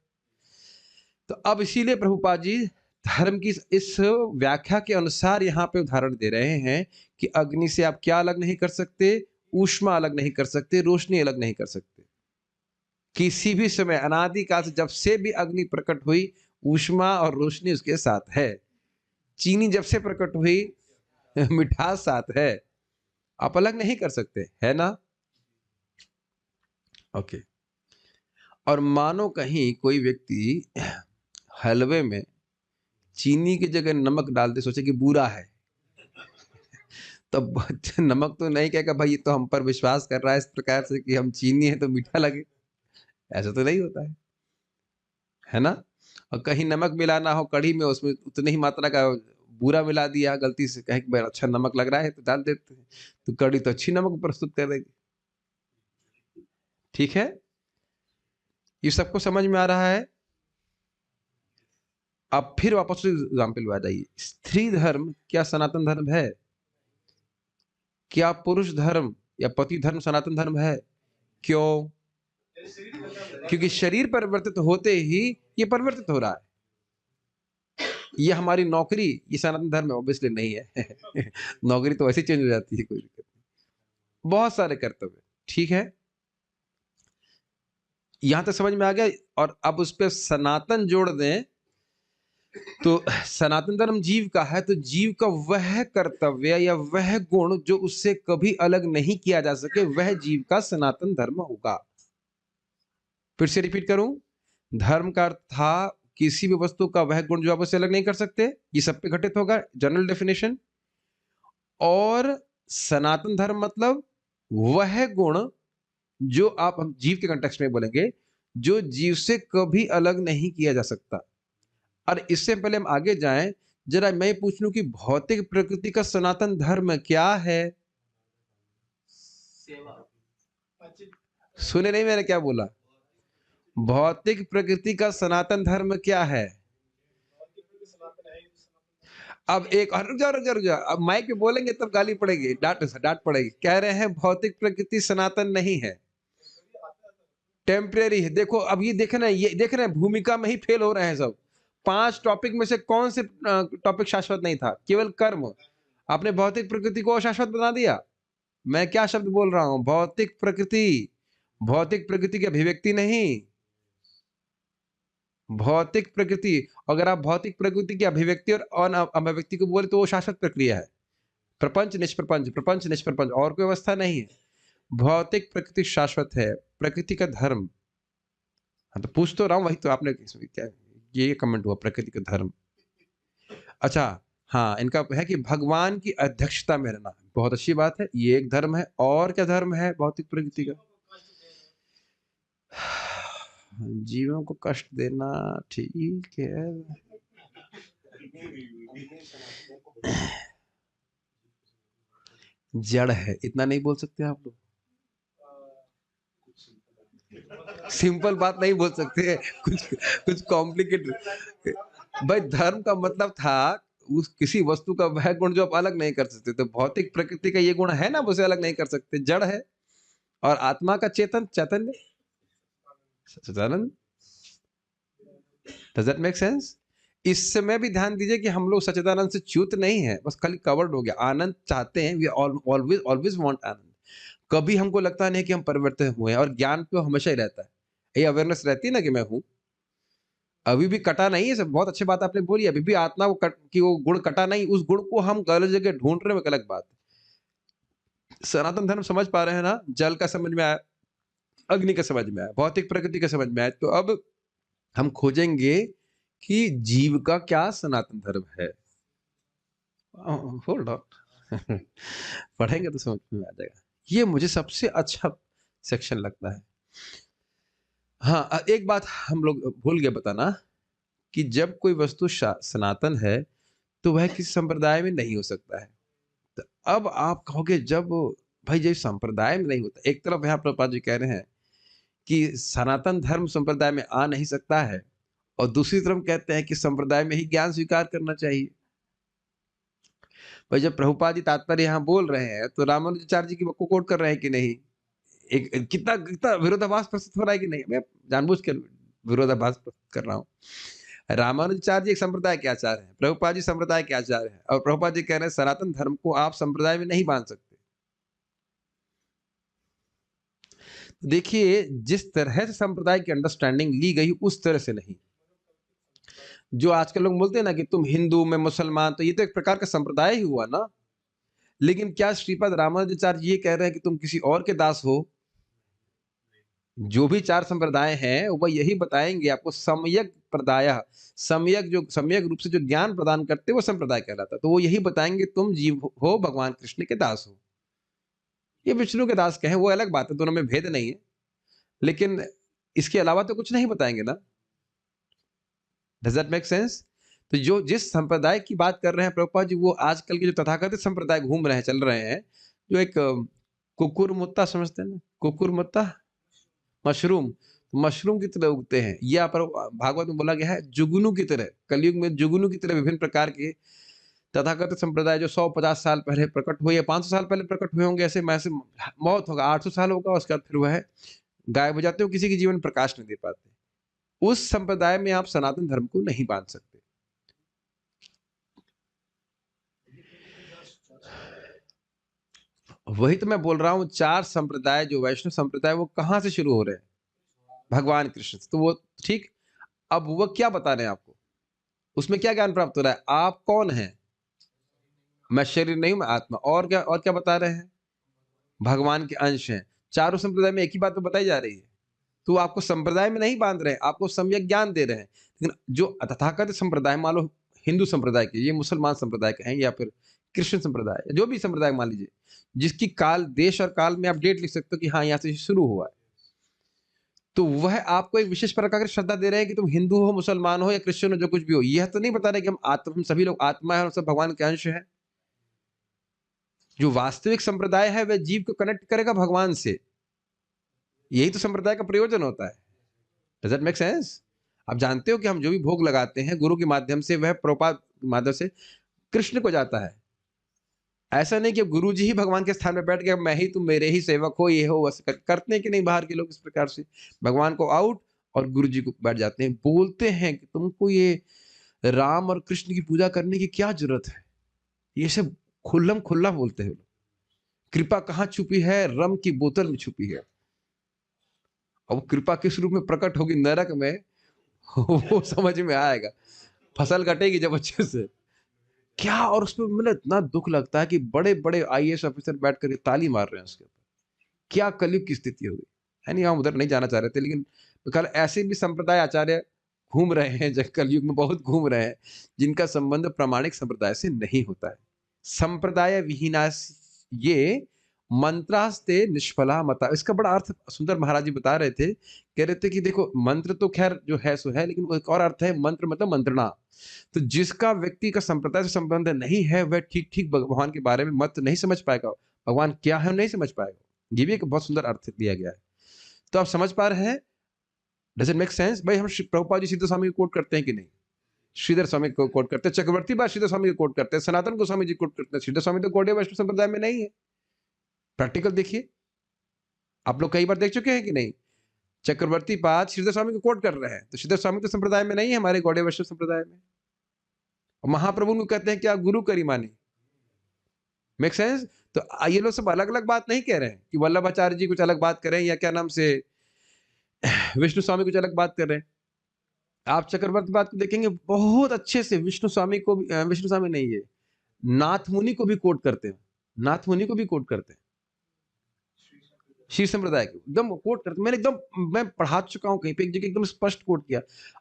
तो अब इसीलिए प्रभुपाद जी धर्म की इस व्याख्या के अनुसार यहाँ पे उदाहरण दे रहे हैं कि अग्नि से आप क्या अलग नहीं कर सकते, ऊष्मा अलग नहीं कर सकते, रोशनी अलग नहीं कर सकते। किसी भी समय अनादिकाल से जब से भी अग्नि प्रकट हुई, ऊष्मा और रोशनी उसके साथ है। चीनी जब से प्रकट हुई, मिठास साथ है। आप अलग नहीं कर सकते, है ना? ओके। और मानो कहीं कोई व्यक्ति हलवे में चीनी की जगह नमक डाल दे, सोचे कि बुरा है, तब नमक तो नहीं कहेगा भाई ये तो हम पर विश्वास कर रहा है इस प्रकार से कि हम चीनी है तो मीठा लगे। ऐसा तो नहीं होता है ना? और कहीं नमक मिलाना हो कढ़ी में, उसमें उतनी ही मात्रा का बुरा मिला दिया गलती से, कहे कि भाई अच्छा नमक लग रहा है तो डाल देते हैं, तो कढ़ी तो अच्छी नमक प्रस्तुत करेगी। ठीक है, ये सबको समझ में आ रहा है? अब फिर वापस एग्जाम्पल में आ जाइए। स्त्री धर्म क्या सनातन धर्म है? क्या पुरुष धर्म या पति धर्म सनातन धर्म है? क्यों? क्योंकि शरीर परिवर्तित होते ही ये परिवर्तित हो रहा है। ये हमारी नौकरी, ये सनातन धर्म ऑब्वियसली नहीं है। नौकरी तो ऐसे चेंज हो जाती है, कोई दिक्कत नहीं। बहुत सारे कर्तव्य, ठीक है, यहां तक समझ में आ गया। और अब उस पर सनातन जोड़ दें तो सनातन धर्म जीव का है, तो जीव का वह कर्तव्य या वह गुण जो उससे कभी अलग नहीं किया जा सके, वह जीव का सनातन धर्म होगा। फिर से रिपीट करूं, धर्म का अर्थ था किसी भी वस्तु का वह गुण जो आप उससे अलग नहीं कर सकते, ये सब पे घटित होगा, जनरल डेफिनेशन। और सनातन धर्म मतलब वह गुण जो आप, हम जीव के कंटेक्स्ट में बोलेंगे, जो जीव से कभी अलग नहीं किया जा सकता। और इससे पहले हम आगे जाएं, जरा मैं पूछ लूं कि भौतिक प्रकृति का सनातन धर्म क्या है? सुने नहीं मैंने क्या बोला? भौतिक प्रकृति का सनातन धर्म क्या है? अब एक और रुक जाओ, अब माइक पे बोलेंगे तब गाली पड़ेगी, डांट पड़ेगी। कह रहे हैं भौतिक प्रकृति सनातन नहीं है, टेम्परेरी है। देखो अब ये देख रहे हैं भूमिका में ही फेल हो रहे हैं सब। 5 टॉपिक में से कौन से टॉपिक शाश्वत नहीं था? केवल कर्म। आपने भौतिक प्रकृति को अशाश्वत बना दिया। मैं क्या शब्द बोल रहा हूं? भौतिक प्रकृति, भौतिक प्रकृति की अभिव्यक्ति नहीं, भौतिक प्रकृति। अगर आप भौतिक प्रकृति की अभिव्यक्ति और अभिव्यक्ति को बोले तो वो शाश्वत प्रक्रिया है। प्रपंच निष्प्रपंच, प्रपंच निष्प्रपंच, और कोई अवस्था नहीं है। भौतिक प्रकृति शाश्वत है, प्रकृति का धर्म। हाँ तो पूछ तो रहा हूं, वही तो आपने क्या ये कमेंट हुआ, प्रकृति का धर्म। अच्छा, हाँ, इनका है कि भगवान की अध्यक्षता में रहना, बहुत अच्छी बात है, ये एक धर्म है। और क्या धर्म है भौतिक प्रकृति का? जीवों को कष्ट देना, ठीक है। जड़ है, इतना नहीं बोल सकते आप लोग? सिंपल बात नहीं बोल सकते, कुछ कॉम्प्लिकेटेड। भाई धर्म का मतलब था उस किसी वस्तु का वह गुण जो आप अलग नहीं कर सकते, तो भौतिक प्रकृति का ये गुण है ना, उसे अलग नहीं कर सकते, जड़ है। और आत्मा का चेतन, चैतन्य, सच्चिदानंद। Does that make sense? इस समय भी ध्यान दीजिए कि हम लोग सच्चिदानंद से च्युत नहीं है, बस खाली कवर्ड हो गया। आनंद चाहते हैं, वी ऑलवेज ऑलवेज वांट आनंद। कभी हमको लगता नहीं कि हम परिवर्तित हुए हैं, और ज्ञान तो हमेशा ही रहता है, ये अवेयरनेस रहती है ना कि मैं हूं, अभी भी कटा नहीं है। सब बहुत अच्छी बात आपने बोली, अभी भी आत्मा की वो गुण कटा नहीं, उस गुण को हम गलत जगह ढूंढ रहे हैं, अलग बात है। सनातन धर्म समझ पा रहे हैं ना? जल का समझ में आया, अग्नि का समझ में आया, भौतिक प्रकृति का समझ में आया। तो अब हम खोजेंगे कि जीव का क्या सनातन धर्म है। होल्ड ऑन, पढ़ेंगे तो समझ में आ जाएगा। ये मुझे सबसे अच्छा सेक्शन लगता है। हाँ, एक बात हम लोग भूल गए बताना कि जब कोई वस्तु सनातन है तो वह किसी संप्रदाय में नहीं हो सकता है। तो अब आप कहोगे जब भाई जब संप्रदाय में नहीं होता, एक तरफ यहाँ प्रभुपाद जी कह रहे हैं कि सनातन धर्म संप्रदाय में आ नहीं सकता है, और दूसरी तरफ कहते हैं कि संप्रदाय में ही ज्ञान स्वीकार करना चाहिए। भाई जब प्रभुपाद जी तात्पर्य यहाँ बोल रहे हैं तो रामानुजाचार्य जी की को कोट कर रहे हैं कि नहीं? एक कितना कितना विरोधाभास प्रस्तुत हो रहा है कि नहीं? मैं जानबूझ कर विरोधाभास प्रस्तुत कर रहा हूँ। रामानुजाचार्य जी एक संप्रदाय के आचार्य हैं, प्रभुपाद जी संप्रदाय के आचार्य हैं, और प्रभुपाद जी कह रहे हैं सनातन धर्म को आप संप्रदाय में नहीं बांध सकते। देखिए जिस तरह से संप्रदाय की अंडरस्टैंडिंग ली गई उस तरह से नहीं। जो आजकल लोग बोलते हैं ना कि तुम हिंदू मैं मुसलमान, तो ये तो एक प्रकार का संप्रदाय ही हुआ ना। लेकिन क्या श्रीपद रामानुजाचार्य ये कह रहे हैं कि तुम किसी और के दास हो? जो भी चार संप्रदाय हैं वह यही बताएंगे आपको, सम्यक प्रदाय, सम्यक रूप से जो ज्ञान प्रदान करते वो संप्रदाय कहलाता। तो वो यही बताएंगे तुम जीव हो, भगवान कृष्ण के दास हो। ये विष्णु के दास कहें वो अलग बात है, दोनों में भेद नहीं है, लेकिन इसके अलावा तो कुछ नहीं बताएंगे ना। Does that make sense? तो जो जिस संप्रदाय की बात कर रहे हैं प्रभुपाद जी, वो आजकल के जो तथाकथित संप्रदाय घूम रहे हैं, चल रहे हैं, जो एक कुकुर मुत्ता समझते हैं ना, कुकुर मुत्ता मशरूम की तरह उगते हैं। ये पर भागवत में बोला गया है जुगनू की तरह, कलयुग में जुगनू की तरह विभिन्न प्रकार के तथाकथित संप्रदाय जो 100-50 साल पहले प्रकट हुए या 500 साल पहले प्रकट हुए होंगे, ऐसे मैसे मौत होगा 800 साल होगा, उसके बाद फिर वह गायब हो जाते हो, किसी के जीवन में प्रकाश नहीं दे पाते। उस संप्रदाय में आप सनातन धर्म को नहीं बांध सकते। वही तो मैं बोल रहा हूं, चार संप्रदाय जो वैष्णव संप्रदाय वो कहां से शुरू हो रहे हैं? भगवान कृष्ण से। तो वो ठीक, अब वो क्या बता रहे हैं आपको? उसमें क्या ज्ञान प्राप्त हो रहा है? आप कौन हैं? मैं शरीर नहीं हूं, मैं आत्मा। और क्या बता रहे हैं? भगवान के अंश हैं। चारों संप्रदाय में एक ही बात तो बताई जा रही है। तो आपको संप्रदाय में नहीं बांध रहे हैं, आपको सम्यक ज्ञान दे रहे हैं। लेकिन जो तथाकथित संप्रदाय, मान लो हिंदू संप्रदाय के, ये मुसलमान संप्रदाय के हैं, या फिर कृष्ण संप्रदाय, जो भी संप्रदाय मान लीजिए, जिसकी काल, देश और काल में आप डेट लिख सकते हो कि हाँ यहाँ से शुरू हुआ है, तो वह आपको एक विशेष प्रकार की श्रद्धा दे रहे हैं कि तुम हिंदू हो, मुसलमान हो या क्रिश्चियन हो, जो कुछ भी हो। यह तो नहीं बता रहे कि हम सभी लोग आत्मा है और सब भगवान के अंश है। जो वास्तविक संप्रदाय है वह जीव को कनेक्ट करेगा भगवान से। यही तो संप्रदाय का प्रयोजन होता है। Does that make sense? आप जानते हो कि हम जो भी भोग लगाते हैं गुरु के माध्यम से, वह प्रभुपाद के माध्यम से कृष्ण को जाता है। ऐसा नहीं कि गुरु जी ही भगवान के स्थान में बैठ के मैं ही, तुम मेरे ही सेवक हो, ये हो, बस करते हैं कि नहीं बाहर के लोग इस प्रकार से भगवान को आउट और गुरु जी को बैठ जाते हैं। बोलते हैं कि तुमको ये राम और कृष्ण की पूजा करने की क्या जरूरत है? ये सब खुल्लम खुल्ला बोलते हैं। कृपा कहाँ छुपी है? रम की बोतल में छुपी है। अब कृपा किस रूप में प्रकट होगी नरक में, वो समझ में आएगा, फसल कटेगी जब अच्छे से क्या। और उसमें मतलब इतना दुख लगता है कि बड़े बड़े आईएएस ऑफिसर बैठ कर ताली मार रहे हैं उसके ऊपर। क्या कलयुग की स्थिति हो गई है। नहीं, हम उधर नहीं जाना चाह रहे थे, लेकिन तो कल ऐसे भी संप्रदाय आचार्य घूम रहे हैं, जब कलयुग में बहुत घूम रहे हैं, जिनका संबंध प्रामाणिक संप्रदाय से नहीं होता है। संप्रदाय विहीनास ये मंत्रास्ते निष्फला मता। इसका बड़ा अर्थ सुंदर महाराज जी बता रहे थे, कह रहे थे कि देखो मंत्र तो खैर जो है सो है, लेकिन वो एक और अर्थ है, मंत्र मतलब मंत्रणा। तो जिसका व्यक्ति का संप्रदाय से संबंध नहीं है, वह ठीक ठीक भगवान के बारे में मत नहीं समझ पाएगा, भगवान क्या है नहीं समझ पाएगा। ये भी एक बहुत सुंदर अर्थ दिया गया है। तो आप समझ पा रहे हैं? Does it make sense? भाई हम प्रभुपाद जी श्रीधर स्वामी को कोट करते हैं कि नहीं? श्रीधर स्वामी को कोट करते हैं, चक्रवर्ती बात श्रीधर स्वामी को कोट करते हैं, सनातन गोस्वामी जी कोट करते हैं। श्रीधर स्वामी तो गौड़ीय वैष्णव संप्रदाय में नहीं है। प्रैक्टिकल देखिए, आप लोग कई बार देख चुके हैं कि नहीं? चक्रवर्ती पाद श्रीधर स्वामी को कोट कर रहे हैं, तो श्रीधर स्वामी तो संप्रदाय में नहीं है, हमारे गौड़ीय वैष्णव संप्रदाय में। और महाप्रभु को कहते हैं क्या? गुरु करी मानी। Make sense? तो ये लोग सब अलग अलग बात नहीं कह रहे हैं कि वल्लभाचार्य जी कुछ अलग बात करें, या क्या नाम से विष्णु स्वामी कुछ अलग बात कर रहे हैं। आप चक्रवर्ती बात को देखेंगे बहुत अच्छे से, विष्णु स्वामी को भी, विष्णु स्वामी नहीं है, नाथ मुनि को भी कोट करते हैं, नाथ मुनि को भी कोट करते हैं, श्री संप्रदाय को एकदम कोट करते। मैंने एकदम मैं पढ़ा चुका हूं कहीं पे, एक जगह एकदम स्पष्ट कोट किया।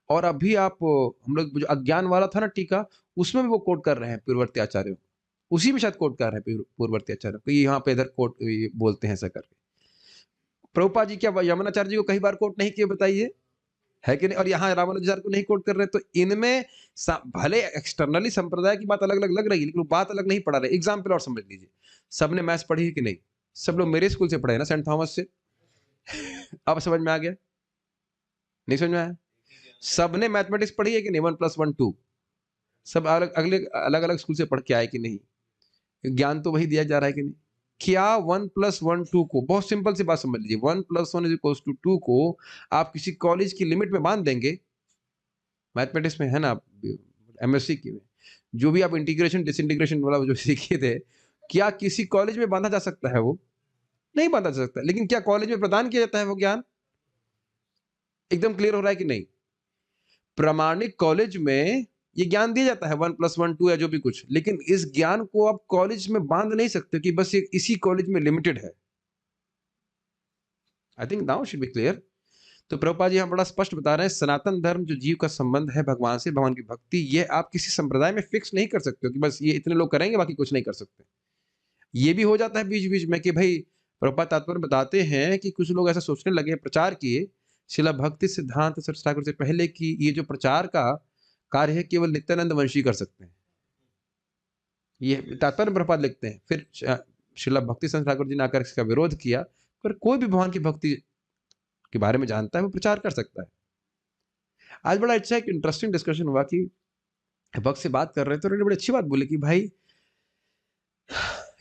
और अभी आप हम लोग जो अज्ञान वाला था ना टीका, उसमें भी वो कोट कर रहे हैं पूर्ववर्ती आचार्य, उसी में शायद कोट कर रहे हैं पूर्ववर्ती आचार्य को, यहाँ पे इधर कोट बोलते हैं ऐसा करके। प्रभुपाद जी क्या यमुनाचार्य जी को कई बार कोट नहीं किए बताइए? है कि नहीं? और यहाँ रामानुजाचार्य को नहीं कोट कर रहे, तो इनमें भले एक्सटर्नली संप्रदाय की बात अलग अलग लग रही है, लेकिन वो बात अलग नहीं पढ़ा रहे। एग्जाम्पल और समझ लीजिए, सबने मैथ्स पढ़ी है कि नहीं? सब लोग मेरे स्कूल से पढ़े हैं ना, सेंट थॉमस से। अब समझ में आ गया? नहीं समझ में आया? सबने मैथमेटिक्स पढ़ी है कि नहीं? 1+1 2। सब अलग अलग स्कूल से पढ़ के आए कि नहीं? ज्ञान तो वही दिया जा रहा है कि नहीं? क्या 1+1 2 को, बहुत सिंपल सी बात समझ लीजिए, 1+1 = 2 को आप किसी कॉलेज की लिमिट में बांध देंगे, मैथमेटिक्स में है ना, एमएससी की में जो भी आप इंटीग्रेशन डिसइंटीग्रेशन वाला जो सीखे थे, क्या किसी कॉलेज में बांधा जा सकता है? वो नहीं बांधा जा सकता। लेकिन क्या कॉलेज में प्रदान किया जाता है वो ज्ञान? एकदम क्लियर हो रहा है कि नहीं? प्रामाणिक कॉलेज में ये ज्ञान दिया जाता है 1+1 2 या जो भी कुछ, लेकिन इस ज्ञान को आप कॉलेज में बांध नहीं सकते कि बस ये इसी कॉलेज में लिमिटेड है। I think now should be clear. तो प्रभुपाद जी हम बड़ा स्पष्ट बता रहे हैं, सनातन धर्म जो जीव का संबंध है भगवान से, भगवान की भक्ति, ये आप किसी संप्रदाय में फिक्स नहीं कर सकते हो कि बस ये इतने लोग करेंगे बाकी कुछ नहीं कर सकते। ये भी हो जाता है बीच बीच में कि भाई प्रभुपाद तात्पर्य बताते हैं कि कुछ लोग ऐसा सोचने लगे, प्रचार किए शिला भक्ति सिद्धांत सरस्वती ठाकुर से पहले की ये जो प्रचार का कार्य है केवल नित्यानंद वंशी कर सकते हैं। ये तात्पर्य प्रभुपाद लिखते हैं। फिर शिला भक्ति संत ठाकुर जी ने आकर इसका विरोध किया, पर कोई भी भगवान की भक्ति के बारे में जानता है वो प्रचार कर सकता है। आज बड़ा अच्छा एक इंटरेस्टिंग डिस्कशन हुआ कि भक्त से बात कर रहे थे, तो उन्होंने बड़ी अच्छी बात बोली कि भाई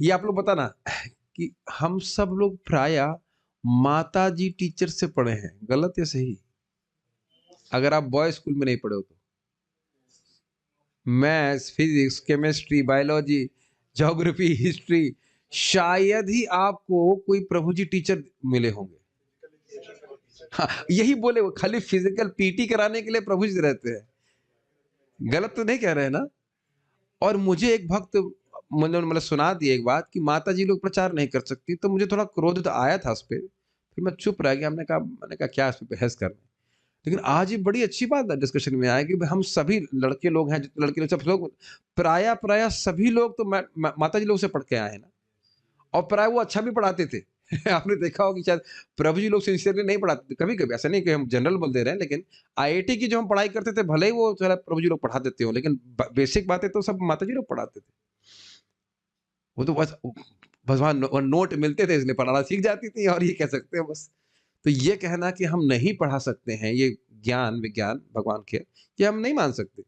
ये आप लोग बताना कि हम सब लोग प्राय माता जी टीचर से पढ़े हैं, गलत या सही? अगर आप बॉय स्कूल में नहीं पढ़े हो तो maths, physics, chemistry, biology, geography, history, शायद ही आपको कोई प्रभु जी टीचर मिले होंगे। हाँ, यही बोले वो, खाली फिजिकल पीटी कराने के लिए प्रभु जी रहते हैं। गलत तो नहीं कह रहे हैं ना? और मुझे एक भक्त मतलब सुना दिया एक बात कि माता जी लोग प्रचार नहीं कर सकती, तो मुझे थोड़ा क्रोध तो आया था उस पर, फिर मैं चुप रह गया। मैंने कहा क्या इस पर बहस करना। लेकिन आज ये बड़ी अच्छी बात डिस्कशन में आया कि हम सभी लड़के लोग हैं, जितने लड़के लोग सब लोग प्राय सभी लोग तो माता जी लोग से पढ़ के आए हैं ना, और प्राय वो अच्छा भी पढ़ाते थे। आपने देखा होगा कि शायद प्रभु जी लोग सिंसियरली नहीं पढ़ाते थे, कभी कभी, ऐसा नहीं कि हम जनरल बोल दे रहे हैं, लेकिन आईआईटी की जो हम पढ़ाई करते थे भले ही वो प्रभु जी लोग पढ़ा देते हो, लेकिन बेसिक बातें तो सब माता जी लोग पढ़ाते थे। वो तो बस भगवान नोट मिलते थे इसलिए पढ़ाना सीख जाती थी, और ये कह सकते हैं बस। तो ये कहना कि हम नहीं पढ़ा सकते हैं ये ज्ञान विज्ञान भगवान के, ये हम नहीं मान सकते।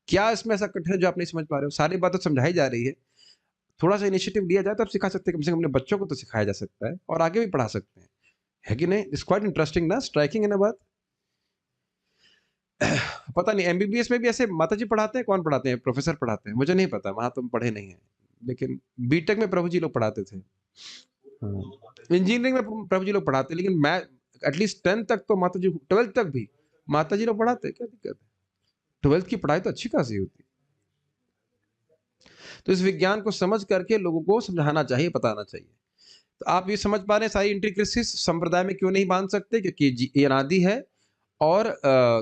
क्या इसमें ऐसा कठिन है जो आप नहीं समझ पा रहे हो? सारी बातें समझाई जा रही है, थोड़ा सा इनिशिएटिव लिया जाए तो आप सिखा सकते हैं, कम से कम अपने बच्चों को तो सिखाया जा सकता है और आगे भी पढ़ा सकते हैं, है कि नहीं? इट्स क्वाइट इंटरेस्टिंग ना, स्ट्राइकिंग है ना बात। पता नहीं एमबीबीएस में भी ऐसे माता जी पढ़ाते हैं? कौन पढ़ाते हैं? प्रोफेसर पढ़ाते हैं? मुझे नहीं पता, वहां तो पढ़े नहीं है, लेकिन बीटेक में प्रभु जी लोग पढ़ाते थे। इंजीनियरिंग में प्रभु जी लोग पढ़ाते, लेकिन मैं एटलीस्ट 10 तक तो माता जी, 12 तक भी माता जी लोग पढ़ाते, क्या दिक्कत है? 12th की पढ़ाई तो अच्छी खासी होती। तो इस विज्ञान को समझ करके लोगों को समझाना चाहिए, बताना चाहिए। तो आप ये समझ पा रहे हैं सारी इंट्रिकेसीज संप्रदाय में क्यों नहीं बांध सकते, क्योंकि ये अनादि है। और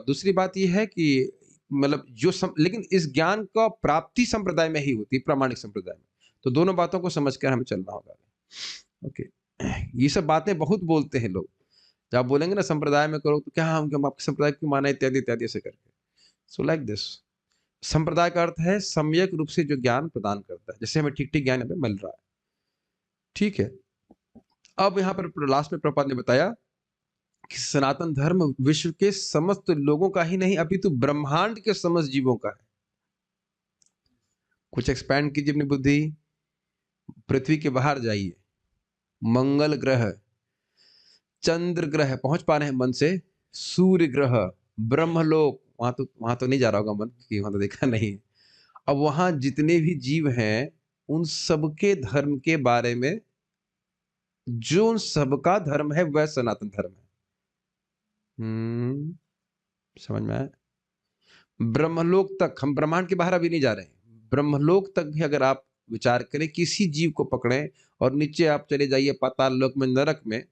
दूसरी बात ये है कि मतलब लेकिन इस ज्ञान का प्राप्ति संप्रदाय में ही होती है, प्रामाणिक संप्रदाय में। तो दोनों बातों को समझकर हमें चलना होगा। ओके, ये सब बातें बहुत बोलते हैं लोग, जब आप बोलेंगे ना संप्रदाय में करो तो क्या हम आपके संप्रदाय क्यों माना, इत्यादि इत्यादि ऐसे करके। सो लाइक दिस, संप्रदाय का अर्थ है सम्यक रूप से जो ज्ञान प्रदान करता है, जैसे हमें ठीक ठीक ज्ञान हमें मिल रहा है। ठीक है, अब यहाँ पर लास्ट में प्रभुपाद ने बताया कि सनातन धर्म विश्व के समस्त लोगों का ही नहीं, अपितु ब्रह्मांड के समस्त जीवों का है। कुछ एक्सपैंड कीजिए अपनी बुद्धि, पृथ्वी के बाहर जाइए, मंगल ग्रह, चंद्र ग्रह पहुंच पा रहे हैं मन से, सूर्य ग्रह, ब्रह्मलोक, वहां तो नहीं जा रहा होगा मन, कि वहां तो देखा नहीं है। अब वहां जितने भी जीव हैं उन सबके धर्म के बारे में, जो उन सबका धर्म है वह सनातन धर्म है। समझ में आया? ब्रह्मलोक तक, हम ब्रह्मांड के बाहर अभी नहीं जा रहे हैं, ब्रह्मलोक तक भी अगर आप विचार करें, किसी जीव को पकड़ें और नीचे आप चले जाइए पाताल लोक में, नरक में,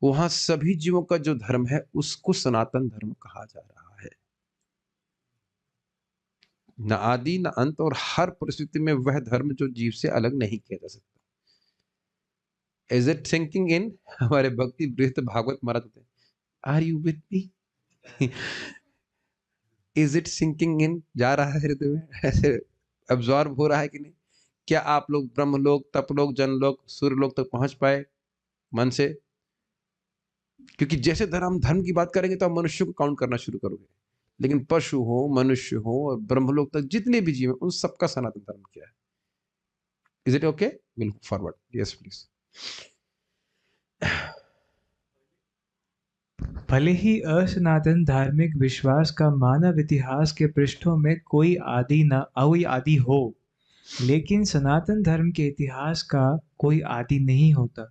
वहां सभी जीवों का जो धर्म है उसको सनातन धर्म कहा जा रहा है। न आदि न अंत, और हर परिस्थिति में वह धर्म जो जीव से अलग नहीं किया जा सकता। Is it sinking in? हमारे भक्ति बृहत भागवत महाराज होते हैं, are you with me? Is it sinking in, जा रहा है हृदय में, ऐसे अब्जॉर्ब हो रहा है कि नहीं? क्या आप लोग ब्रह्मलोक, तपलोक, जनलोक, सूर्यलोक तक पहुंच पाए मन से? क्योंकि जैसे धर्म की बात करेंगे तो आप मनुष्य को काउंट करना शुरू करोगे, लेकिन पशु हो, मनुष्य हो और ब्रह्मलोक तक जितने भी जीव हैं उन सबका सनातन धर्म क्या है? Is it okay? Will forward, yes please. भले ही असनातन धार्मिक विश्वास का मानव इतिहास के पृष्ठों में कोई आदि हो, लेकिन सनातन धर्म के इतिहास का कोई आदि नहीं होता,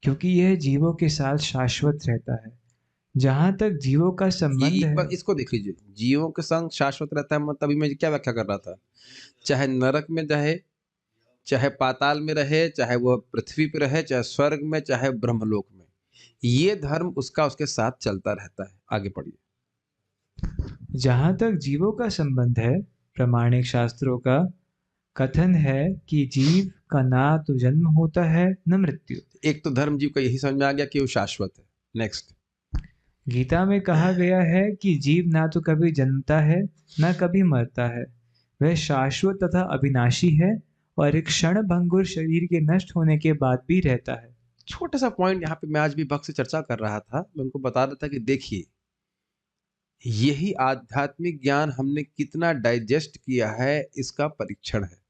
क्योंकि यह जीवों के साथ शाश्वत रहता है। जहाँ तक जीवों का संबंध है, इसको देख लीजिए, जीवों के संग शाश्वत रहता है, मतलब अभी मैं क्या व्याख्या कर रहा था, चाहे नरक में रहे, चाहे पाताल में रहे, चाहे वो पृथ्वी पे रहे, चाहे स्वर्ग में, चाहे ब्रह्मलोक में, ये धर्म उसके साथ चलता रहता है। आगे पढ़िए। जहाँ तक जीवों का संबंध है, प्रामाणिक शास्त्रों का कथन है कि जीव का ना तो जन्म होता है न मृत्यु। एक तो धर्म जीव का यही समझ में आ गया कि वो शाश्वत है। नेक्स्ट, गीता में कहा गया है कि जीव ना तो कभी जन्मता है न कभी मरता है, वह शाश्वत तथा अविनाशी है और एक क्षण भंगुर शरीर के नष्ट होने के बाद भी रहता है। छोटा सा पॉइंट यहाँ पे मैं आज भी भक्त से चर्चा कर रहा था, मैं उनको बता रहा था कि देखिए, यही आध्यात्मिक ज्ञान हमने कितना डाइजेस्ट किया है इसका परीक्षण है।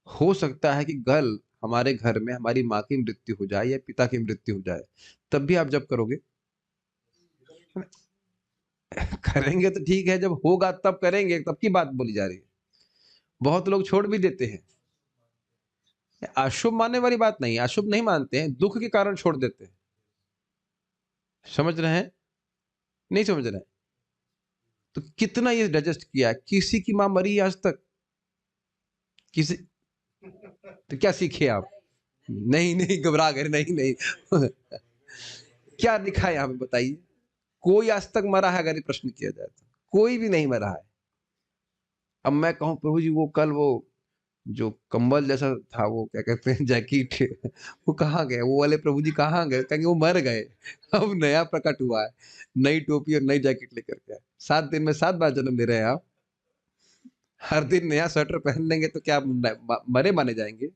हो सकता है कि कल हमारे घर में हमारी माँ की मृत्यु हो जाए या पिता की मृत्यु हो जाए, तब भी आप जब करोगे? करेंगे तो ठीक है, जब होगा तब करेंगे, तब की बात बोली जा रही है। बहुत लोग छोड़ भी देते हैं, अशुभ मानने वाली बात नहीं, अशुभ नहीं मानते हैं, दुख के कारण छोड़ देते हैं। समझ रहे हैं? नहीं समझ रहे हैं? तो कितना ये डाइजेस्ट किया, किसी की मां मरी आज तक? किसी, तो क्या सीखे आप? नहीं नहीं, घबरा गए, नहीं नहीं। क्या लिखा है यहाँ पे बताइए? कोई आज तक मरा है? अगर ये प्रश्न किया जाए तो कोई भी नहीं मरा है। अब मैं कहूं प्रभु जी, वो कल वो जो कंबल जैसा था, वो क्या कहते हैं, जैकेट, वो कहाँ गए? वो वाले प्रभु जी कहाँ गए? कहेंगे वो मर गए। अब नया प्रकट हुआ है, नई टोपी और नई जैकेट लेकर के आए। 7 दिन में 7 बार जन्म ले रहे हैं आप। हर दिन नया स्वेटर पहन लेंगे तो क्या मरे माने जाएंगे?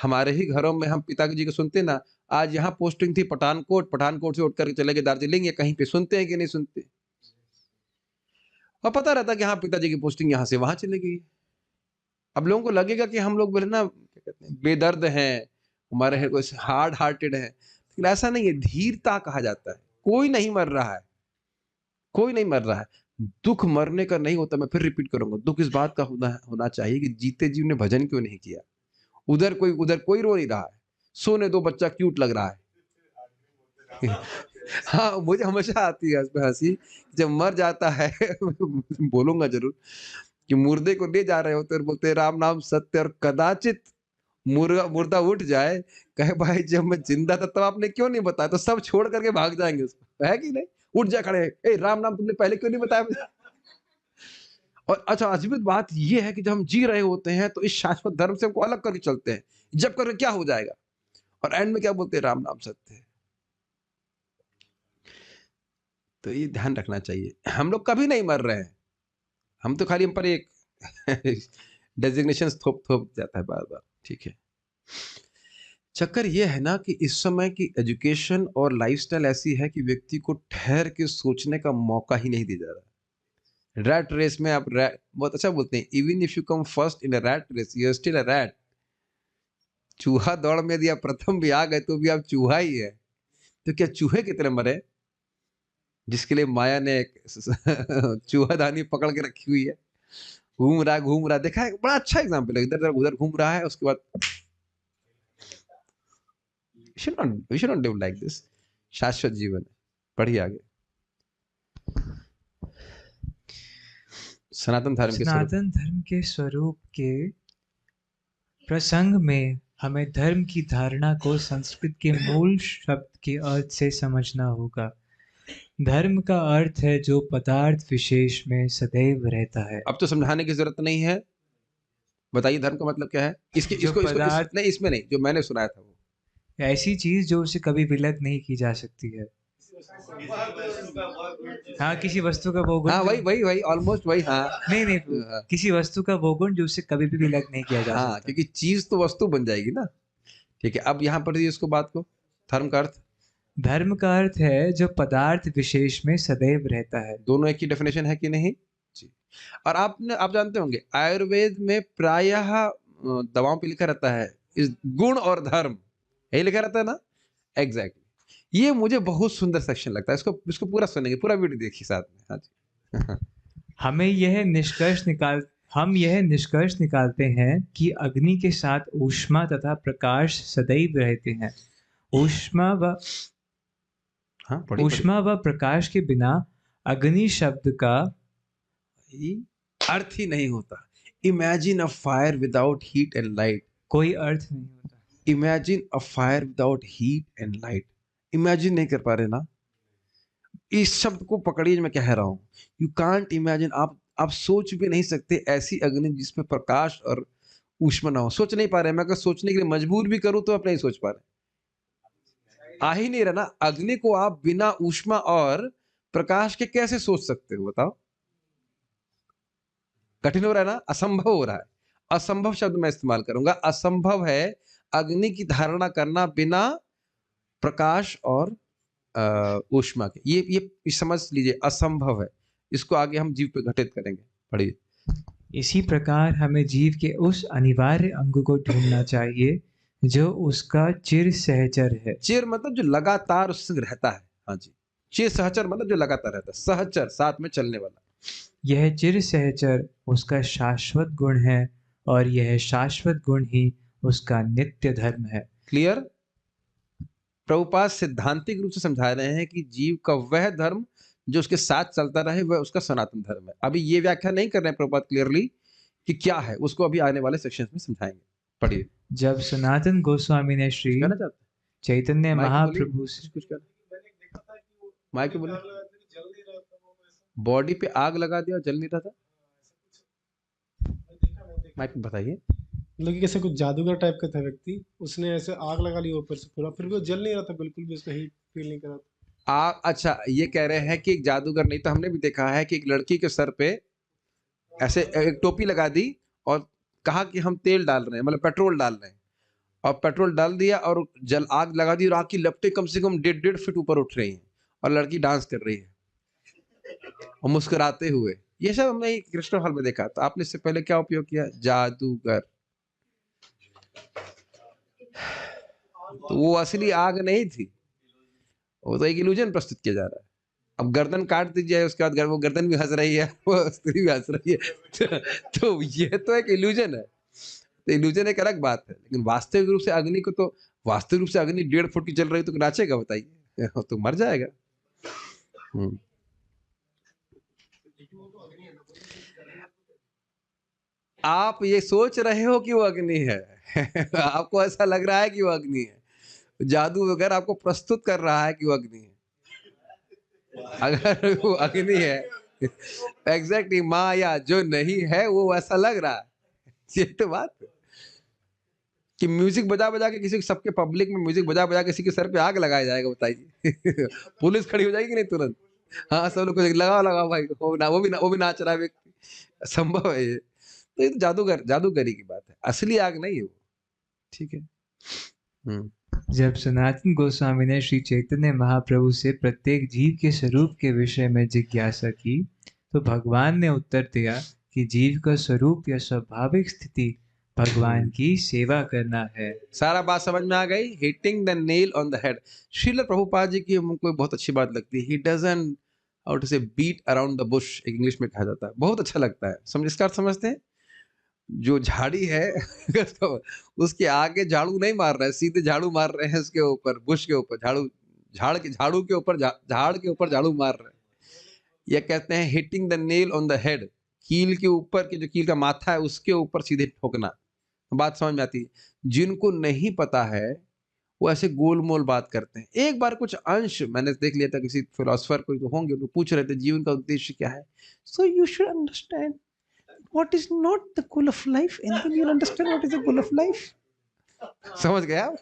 हमारे ही घरों में हम पिताजी को सुनते ना, आज यहाँ पोस्टिंग थी पठानकोट, पठानकोट से उठ करके चले गए दार्जिलिंग या कहीं पे, सुनते हैं कि नहीं सुनते? और पता रहता कि हाँ पिताजी की पोस्टिंग यहाँ से वहां चली गई। अब लोगों को लगेगा कि हम लोग बोले ना, क्या कहते हैं, बेदर्द हैं, हमारे हार्ड हार्टेड हैं, लेकिन ऐसा नहीं है। धीरता कहा जाता है। कोई नहीं मर रहा है, कोई नहीं मर रहा है। दुख मरने का नहीं होता। मैं फिर रिपीट करूंगा, दुख इस बात का होना चाहिए कि जीते जीव ने भजन क्यों नहीं किया। उधर कोई रो नहीं रहा है, सोने दो, बच्चा क्यूट लग रहा है। हाँ, मुझे हमेशा आती है हंसी जब मर जाता है। बोलूंगा जरूर कि मुर्दे को ले जा रहे होते और बोलते राम नाम सत्य, और कदाचित मुर्दा उठ जाए, कहे भाई जब मैं जिंदा था तब आपने क्यों नहीं बताया, तो सब छोड़ करके भाग जाएंगे उसको, है कि नहीं? उठ जा खड़े, ए राम नाम तुमने पहले क्यों नहीं बताया मुझे? और अच्छा, अजीब बात यह है कि जब हम जी रहे होते हैं तो इस शाश्वत धर्म से हमको अलग करके चलते हैं, जब करके क्या हो जाएगा, और एंड में क्या बोलते हैं, राम नाम सत्य है। तो ये ध्यान रखना चाहिए, हम लोग कभी नहीं मर रहे हैं, हम तो खाली हम पर एक डेजिग्नेशन थोप जाता है बार बार, ठीक है। चक्कर ये है ना कि इस समय की एजुकेशन और लाइफस्टाइल ऐसी है कि व्यक्ति को ठहर के सोचने का मौका ही नहीं दिया जा रहा। रैट रेस में आप बहुत अच्छा बोलते हैं, even if you come first in a rat race you are still a rat. चूहा दौड़ में यदि आप प्रथम भी आ गए तो भी आप चूहा ही है। तो क्या चूहे की तरह मरे, जिसके लिए माया ने एक चूहादानी पकड़ के रखी हुई है, घूम रहा, देखा है, बड़ा अच्छा एग्जाम्पल है, इधर उधर घूम रहा है, उसके बाद we should not live like this। शाश्वत जीवन है। पढ़िए आगे। सनातन धर्म के स्वरूप के प्रसंग में हमें धर्म की धारणा को संस्कृत के मूल शब्द के अर्थ से समझना होगा। धर्म का अर्थ है जो पदार्थ विशेष में सदैव रहता है। अब तो समझाने की जरूरत नहीं है, बताइए धर्म का मतलब क्या है। इसमें नहीं, जो मैंने सुनाया था वो ऐसी चीज जो उसे कभी विलग नहीं की जा सकती है। हाँ, किसी वस्तु का वो गुण हाँ, जो वही ऑलमोस्ट वही। हाँ नहीं, हाँ, किसी वस्तु का वो गुण जो उससे कभी भी विलग नहीं किया जा हाँ, सकता। क्योंकि चीज तो वस्तु बन जाएगी ना। ठीक है, अब यहाँ पर दिए इसको बात को, धर्म का अर्थ। धर्म का अर्थ है जो पदार्थ विशेष में सदैव रहता है। दोनों एक ही डेफिनेशन है कि नहीं जी। और आप जानते होंगे आयुर्वेद में प्रायः दवाओं पे लिखा रहता है इस गुण और धर्म, यही लिखा रहता है ना। एग्जैक्टली ये मुझे बहुत सुंदर सेक्शन लगता है, इसको इसको पूरा सुनेंगे, पूरा वीडियो देखिए साथ में। हाँ जी। हमें हम यह निष्कर्ष निकालते हैं कि अग्नि के साथ ऊष्मा तथा प्रकाश सदैव रहते हैं। ऊष्मा व हाँ, पढ़िए ऊष्मा व प्रकाश के बिना अग्नि शब्द का अर्थ ही नहीं होता। Imagine a fire without heat and light. कोई अर्थ नहीं होता। Imagine a fire without heat and light. Imagine नहीं कर पा रहे ना, इस शब्द को पकड़िए, मैं कह रहा हूं यू कांट इमेजिन। आप सोच भी नहीं सकते ऐसी अग्नि जिसमें प्रकाश और ऊष्मा ना हो। सोच नहीं पा रहे। मैं अगर सोचने के लिए मजबूर भी करूं तो आप नहीं सोच पा रहे। आ ही नहीं रहा ना। अग्नि को आप बिना ऊष्मा और प्रकाश के कैसे सोच सकते हो बताओ। कठिन हो रहा है ना, असंभव हो रहा है। असंभव शब्द मैं इस्तेमाल करूंगा। असंभव है अग्नि की धारणा करना बिना प्रकाश और ऊष्मा के। ये समझ लीजिए असंभव है। इसको आगे हम जीव पे घटित करेंगे। पढ़िए। इसी प्रकार हमें जीव के उस अनिवार्य अंग को ढूंढना चाहिए जो उसका चिर सहचर है। चिर मतलब जो लगातार उससे रहता है। हाँ जी। चिर सहचर मतलब जो लगातार रहता है, सहचर साथ में चलने वाला। यह चिर सहचर उसका शाश्वत गुण है और यह शाश्वत गुण ही उसका नित्य धर्म है। क्लियर। प्रभुपाद सिद्धांतिक रूप से समझा रहे हैं कि जीव का वह धर्म जो उसके साथ चलता रहे वह उसका सनातन धर्म है। अभी ये व्याख्या नहीं कर रहे हैं प्रभुपाद क्लियरली कि क्या है, उसको अभी आने वाले सेक्शंस में समझाएंगे। पढ़िए। जब सनातन गोस्वामी ने श्री कहना चाहते चैतन्य हैं? महाप्रभु से कुछ कहना। माइक पे बोले। बॉडी पे आग लगा दिया और जल नहीं रहा था। माइक पे बताइए। मतलब कि कैसे कुछ जादूगर टाइप का था व्यक्ति, उसने ऐसे आग लगा ली ऊपर से पूरा, फिर भी वो जल नहीं रहा था, बिल्कुल भी उसका हीट फील नहीं करा था। अच्छा, ये कह रहे हैं कि एक जादूगर नहीं, तो हमने भी देखा है कि एक लड़की के सर पे ऐसे एक टोपी लगा दी और कहा कि हम तेल डाल रहे हैं, मतलब पेट्रोल डाल रहे हैं, और पेट्रोल डाल दिया और जल आग लगा दी और आग की लपटें कम से कम 1.5 फीट ऊपर उठ रही हैं और लड़की डांस कर रही है और मुस्कुराते हुए। ये सब हमने कृष्ण हॉल में देखा। तो आपने इससे पहले क्या उपयोग किया? जादूगर। तो वो असली आग नहीं थी, वो तो एक इल्यूजन प्रस्तुत किया जा रहा है। अब गर्दन काट दीजिए, उसके बाद वो गर्दन भी हंस रही है, वो स्त्री भी हंस रही है। तो ये तो एक इल्यूजन है। तो इल्यूजन एक अलग बात है, लेकिन वास्तविक रूप से अग्नि को तो, वास्तविक रूप से अग्नि 1.5 फुट की जल रही तो नाचेगा बताइए? तो मर जाएगा। आप ये सोच रहे हो कि वो अग्नि है। आपको ऐसा लग रहा है कि वो अग्नि है। जादू वगैरह आपको प्रस्तुत कर रहा है कि वो अग्नि है। अगर वो अग्नि है, एग्जैक्टली माया जो नहीं है वो ऐसा लग रहा है। ये तो बात है कि म्यूजिक बजा बजा के किसी सबके पब्लिक में म्यूजिक बजा बजा किसी के सर पे आग लगाया जाएगा बताइए? पुलिस खड़ी हो जाएगी नहीं तुरंत? हाँ, सब लोग लगाओ लगाओ भाई, वो भी नाच रहा है व्यक्ति। संभव है ये? तो ये तो जादूगरी की बात है, असली आग नहीं है वो। ठीक है। जब सनातन गोस्वामी ने श्री चैतन्य महाप्रभु से प्रत्येक जीव के स्वरूप के विषय में जिज्ञासा की तो भगवान ने उत्तर दिया कि जीव का स्वरूप या स्वाभाविक स्थिति भगवान की सेवा करना है। सारा बात समझ में आ गई। Hitting the nail on the head. Srila Prabhupada ji की हमको बहुत अच्छी बात लगती है। He doesn't how to say beat around the bush, English में कहा जाता है। बहुत अच्छा लगता है। इसका अर्थ समझते हैं? जो झाड़ी है तो उसके आगे झाड़ू नहीं मार रहे हैं, सीधे झाड़ू मार रहे हैं उसके ऊपर, बुश के ऊपर झाड़ू के ऊपर झाड़ के ऊपर झाड़ू मार रहे हैं। यह कहते हैं hitting the nail on the head. कील के ऊपर के जो कील का माथा है उसके ऊपर सीधे ठोकना। बात समझ में आती है? जिनको नहीं पता है वो ऐसे गोलमोल बात करते हैं। एक बार कुछ अंश मैंने देख लिया था, किसी फिलोसफर कोई तो होंगे, वो पूछ रहे थे जीवन का उद्देश्य क्या है। So you should understand what is not the goal of life and then you'll understand what is the goal of life. समझ गए आप?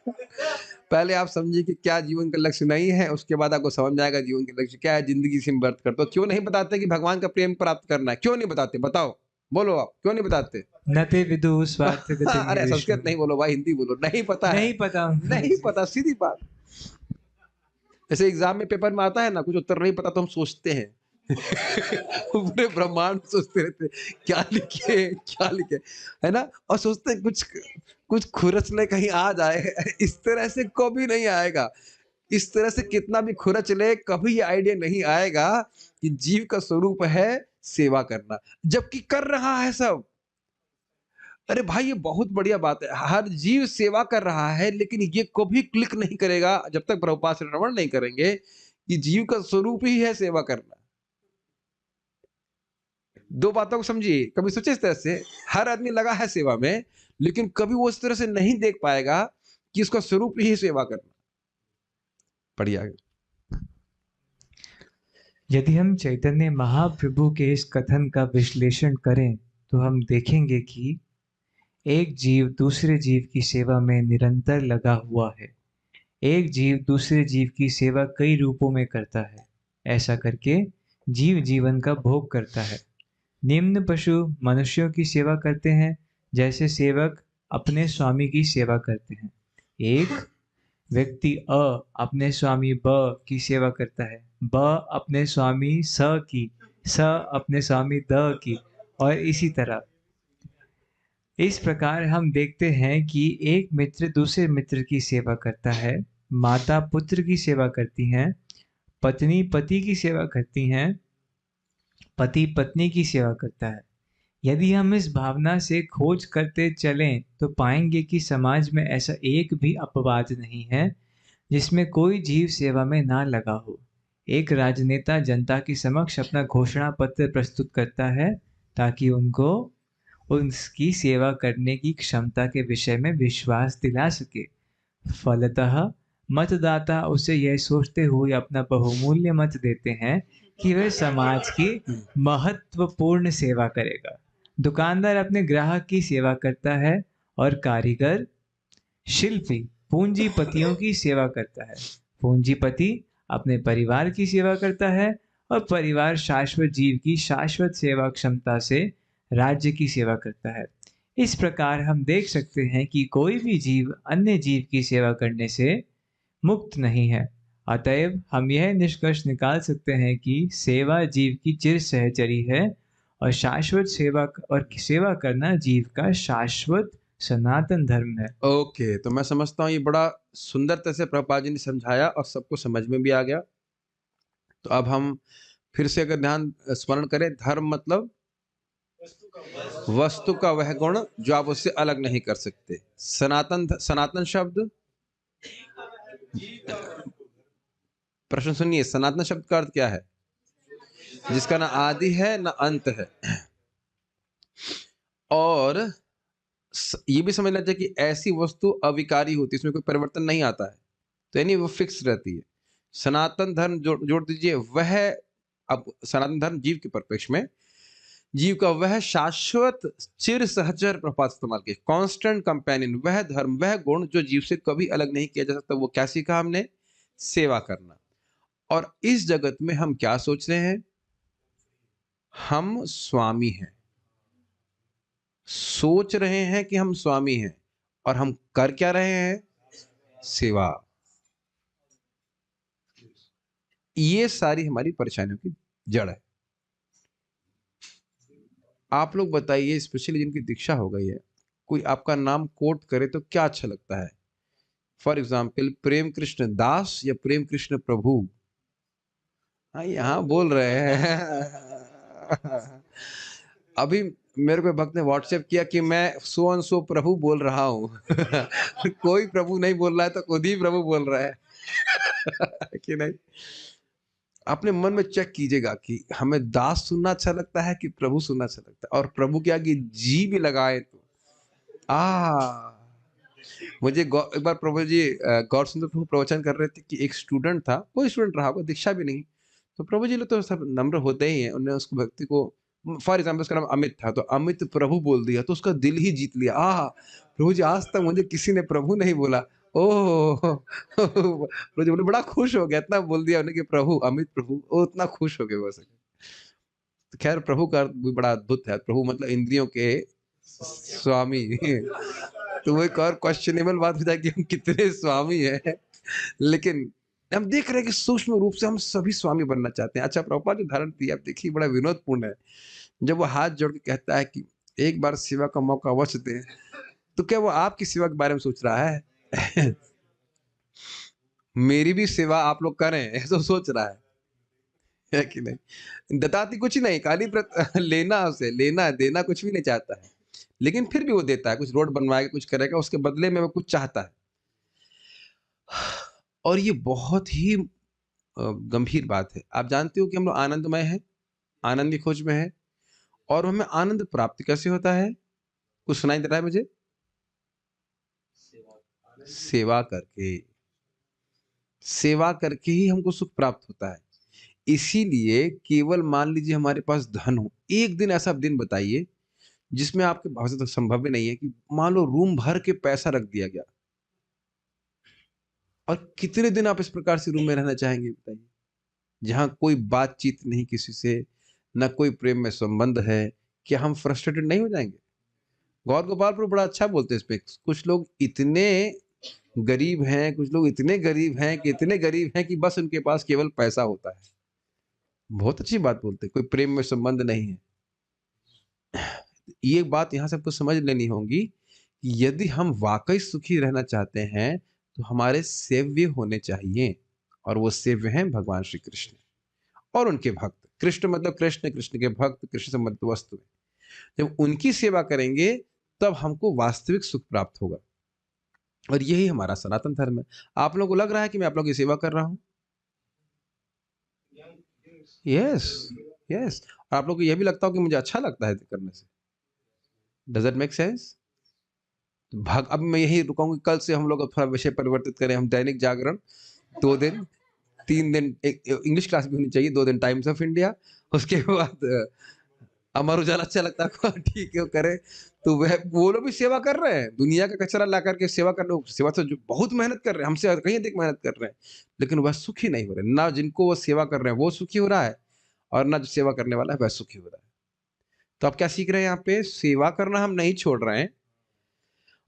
पहले आप समझिए कि क्या जीवन का लक्ष्य नहीं है, उसके बाद आपको समझ में आएगा जीवन का लक्ष्य क्या है, ज़िंदगी से व्यर्थ करते हो। क्यों नहीं बताते कि भगवान का प्रेम प्राप्त करना है? क्यों नहीं बताते? बताओ, बोलो आप, क्यों नहीं बताते? न ते विदुः स्वार्थ अरे संस्कृत नहीं बोलो भाई, हिंदी बोलो, नहीं पता है, नहीं पता उनको। नहीं पता, सीधी बात। ऐसे एग्जाम में पेपर में आता है ना, कुछ उत्तर नहीं पता तो हम सोचते हैं। पूरे ब्रह्मांड सोचते रहते हैं, क्या लिखे, है ना? और सोचते हैं कुछ कुछ खुरच ले कहीं आ जाए। इस तरह से कभी नहीं आएगा। इस तरह से कितना भी खुरच ले, कभी ये आइडिया नहीं आएगा कि जीव का स्वरूप है सेवा करना, जबकि कर रहा है सब। अरे भाई ये बहुत बढ़िया बात है, हर जीव सेवा कर रहा है, लेकिन ये कभी क्लिक नहीं करेगा जब तक प्रभुपाद श्रवण नहीं करेंगे कि जीव का स्वरूप ही है सेवा करना। दो बातों को समझिए, कभी सोचे इस तरह से, हर आदमी लगा है सेवा में, लेकिन कभी वो इस तरह से नहीं देख पाएगा कि उसका स्वरूप ही सेवा करना। बढ़िया। यदि हम चैतन्य महाप्रभु के इस कथन का विश्लेषण करें तो हम देखेंगे कि एक जीव दूसरे जीव की सेवा में निरंतर लगा हुआ है। एक जीव दूसरे जीव की सेवा कई रूपों में करता है। ऐसा करके जीव जीवन का भोग करता है। निम्न पशु मनुष्यों की सेवा करते हैं, जैसे सेवक अपने स्वामी की सेवा करते हैं। एक व्यक्ति अ अपने स्वामी ब की सेवा करता है, ब अपने स्वामी स की, स अपने स्वामी द की, और इसी तरह। इस प्रकार हम देखते हैं कि एक मित्र दूसरे मित्र की सेवा करता है, माता पुत्र की सेवा करती हैं, पत्नी पति की सेवा करती हैं, पति पत्नी की सेवा करता है। यदि हम इस भावना से खोज करते चलें तो पाएंगे कि समाज में ऐसा एक भी अपवाद नहीं है जिसमें कोई जीव सेवा में ना लगा हो। एक राजनेता जनता के समक्ष अपना घोषणा पत्र प्रस्तुत करता है ताकि उनको उसकी सेवा करने की क्षमता के विषय में विश्वास दिला सके। फलतः मतदाता उसे यह सोचते हुए अपना बहुमूल्य मत देते हैं कि वह समाज की महत्वपूर्ण सेवा करेगा। दुकानदार अपने ग्राहक की सेवा करता है और कारीगर शिल्पी पूंजीपतियों की सेवा करता है। पूंजीपति अपने परिवार की सेवा करता है और परिवार शाश्वत जीव की शाश्वत सेवा क्षमता से राज्य की सेवा करता है। इस प्रकार हम देख सकते हैं कि कोई भी जीव अन्य जीव की सेवा करने से मुक्त नहीं है। अतएव हम यह निष्कर्ष निकाल सकते हैं कि सेवा जीव की चिर सहचरी है और शाश्वत सेवा करना जीव का शाश्वत सनातन धर्म है। ओके, तो मैं समझता हूँ ये बड़ा सुंदर तरह से प्रभुपाद जी ने समझाया और सबको समझ में भी आ गया। तो अब हम फिर से अगर ध्यान स्मरण करें, धर्म मतलब वस्तु का वह गुण जो आप उससे अलग नहीं कर सकते। सनातन शब्द, प्रश्न सुनिए, सनातन शब्द का अर्थ क्या है? जिसका ना आदि है ना अंत है। और ये भी समझना चाहिए कि ऐसी वस्तु अविकारी होती है, इसमें कोई परिवर्तन नहीं आता है, तो यानी वो फिक्स रहती है। सनातन धर्म जोड़ दीजिए, वह, अब सनातन धर्म जीव के परिप्रेक्ष्य में, जीव का वह शाश्वत चिर सहचर, प्रपात इस्तेमाल किया, कांस्टेंट कंपेनियन, वह धर्म, वह गुण जो जीव से कभी अलग नहीं किया जा सकता। वो क्या सीखा हमने? सेवा करना। और इस जगत में हम क्या सोच रहे हैं? हम स्वामी हैं, सोच रहे हैं कि हम स्वामी हैं, और हम कर क्या रहे हैं? सेवा। ये सारी हमारी परेशानियों की जड़ है। आप लोग बताइए, स्पेशली जिनकी दीक्षा हो गई है, कोई आपका नाम कोट करे तो क्या अच्छा लगता है? फॉर एग्जाम्पल प्रेम कृष्ण दास या प्रेम कृष्ण प्रभु। हाँ, यहाँ बोल रहे हैं। अभी मेरे को भक्त ने व्हाट्सएप किया कि मैं सो एंड सो प्रभु बोल रहा हूँ। कोई प्रभु नहीं बोल रहा है, तो खुद ही प्रभु बोल रहा है। कि नहीं? अपने मन में चेक कीजिएगा कि हमें दास सुनना अच्छा लगता है कि प्रभु सुनना अच्छा लगता है। और प्रभु के आगे जी भी लगाए तो मुझे एक बार प्रभु जी गौर सुंदर प्रभु प्रवचन कर रहे थे कि एक स्टूडेंट था, कोई स्टूडेंट रहा होगा, दीक्षा भी नहीं, तो प्रभु जी लोग तो सब नम्र होते ही हैं, उन्होंने उसको भक्ति को फॉर एग्जाम्पल उसका नाम अमित था, तो अमित प्रभु बोल दिया तो उसका दिल ही जीत लिया। प्रभु जी आज तक मुझे किसी ने प्रभु नहीं बोला। ओह प्रभु जी बोले बड़ा खुश हो गया, इतना बोल दिया उन्हें कि प्रभु, अमित प्रभु, वो इतना खुश हो गए बस। तो खैर प्रभु का अर्थ भी बड़ा अद्भुत है। प्रभु मतलब इंद्रियों के स्वामी तो वो एक और क्वेश्चनेबल बात हो जाए कि हम कितने स्वामी हैं, लेकिन हम देख रहे हैं कि सूक्ष्म रूप से हम सभी स्वामी बनना चाहते हैं। अच्छा, प्रभुपाद जो धारण दिया, आप देखिए बड़ा विनोदपूर्ण है। जब वो हाथ जोड़ के कहता है कि एक बार सेवा का मौका अवश्य दें, तो क्या वो आपकी सेवा के बारे में सोच रहा है? मेरी भी सेवा आप लोग करें ऐसा सोच रहा है कि नहीं? दत्ताती कुछ नहीं, खाली लेना, उसे लेना देना कुछ भी नहीं चाहता है, लेकिन फिर भी वो देता है। कुछ रोड बनवाएगा, कुछ करेगा, उसके बदले में वो कुछ चाहता है। और ये बहुत ही गंभीर बात है। आप जानते हो कि हम लोग आनंदमय हैं, आनंद की खोज में है, और हमें आनंद प्राप्त कैसे होता है? कुछ सुनाई दे रहा है मुझे? सेवा करके, सेवा करके ही हमको सुख प्राप्त होता है। इसीलिए केवल मान लीजिए हमारे पास धन हो, एक दिन ऐसा दिन बताइए जिसमें आपके पास तो संभव ही नहीं है कि मान लो रूम भर के पैसा रख दिया गया, और कितने दिन आप इस प्रकार से रूम में रहना चाहेंगे बताइए, जहां कोई बातचीत नहीं किसी से, ना कोई प्रेम में संबंध है। क्या हम फ्रस्ट्रेटेड नहीं हो जाएंगे? गौर गोपालपुर बड़ा अच्छा बोलते हैं इस पे। कुछ लोग इतने गरीब हैं, कुछ लोग इतने गरीब हैं कि इतने गरीब हैं कि बस उनके पास केवल पैसा होता है। बहुत अच्छी बात बोलते हैं, कोई प्रेम में संबंध नहीं है। ये बात यहाँ से आपको समझ लेनी होगी कि यदि हम वाकई सुखी रहना चाहते हैं तो हमारे सेव्य होने चाहिए, और वो सेव्य हैं भगवान श्री कृष्ण और उनके भक्त। कृष्ण मतलब कृष्ण, कृष्ण के भक्त, कृष्ण संबंधित वस्तु। जब उनकी सेवा करेंगे तब हमको वास्तविक सुख प्राप्त होगा, और यही हमारा सनातन धर्म है। आप लोगों को लग रहा है कि मैं आप लोगों की सेवा कर रहा हूं? Yes, yes. आप लोगों को यह भी लगता हो कि मुझे अच्छा लगता है करने से? Does it make sense? अब मैं यही रुकाऊंगी, कल से हम लोग थोड़ा विषय परिवर्तित करें। हम दैनिक जागरण 2 दिन, 3 दिन एक इंग्लिश क्लास भी होनी चाहिए, 2 दिन टाइम्स ऑफ इंडिया, उसके बाद अमर उजाला अच्छा लगता है ठीक है वो करें। तो वो लोग भी सेवा कर रहे हैं, दुनिया का कचरा ला करके सेवा कर रहे, सेवा से जो बहुत मेहनत कर रहे हैं, हमसे कहीं अधिक मेहनत कर रहे हैं, लेकिन वह सुखी नहीं हो रहे। ना जिनको वो सेवा कर रहे हैं वो सुखी हो रहा है, और ना जो सेवा करने वाला है वह सुखी हो रहा है। तो आप क्या सीख रहे हैं यहाँ पे? सेवा करना हम नहीं छोड़ रहे हैं,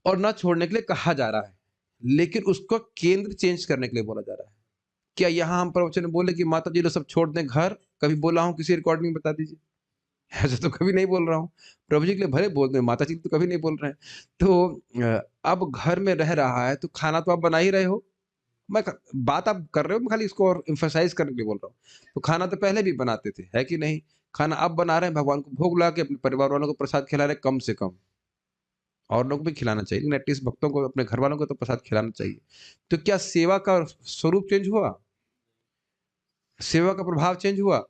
और ना छोड़ने के लिए कहा जा रहा है, लेकिन उसको केंद्र चेंज करने के लिए बोला जा रहा है। क्या यहाँ हम प्रवचन में बोले कि माता जी लोग सब छोड़ दें घर? कभी बोला हूँ किसी रिकॉर्डिंग में? बता दीजिए। ऐसा तो कभी नहीं बोल रहा हूँ। प्रभु जी के लिए भले बोल रहे हैं, माता जी तो कभी नहीं बोल रहे हैं। तो अब घर में रह रहा है तो खाना तो आप बना ही रहे हो। बात आप कर रहे हो, मैं खाली इसको और एम्फसाइज करने के लिए बोल रहा हूँ। तो खाना तो पहले भी बनाते थे, है कि नहीं? खाना अब बना रहे हैं, भगवान को भोग ला के अपने परिवार वालों को प्रसाद खिला रहे हैं, कम से कम। और लोग भी खिलाना चाहिए, लेकिन एटलीस्ट भक्तों को, अपने घर वालों को तो प्रसाद खिलाना चाहिए। तो क्या सेवा का स्वरूप चेंज हुआ? सेवा का प्रभाव चेंज हुआ?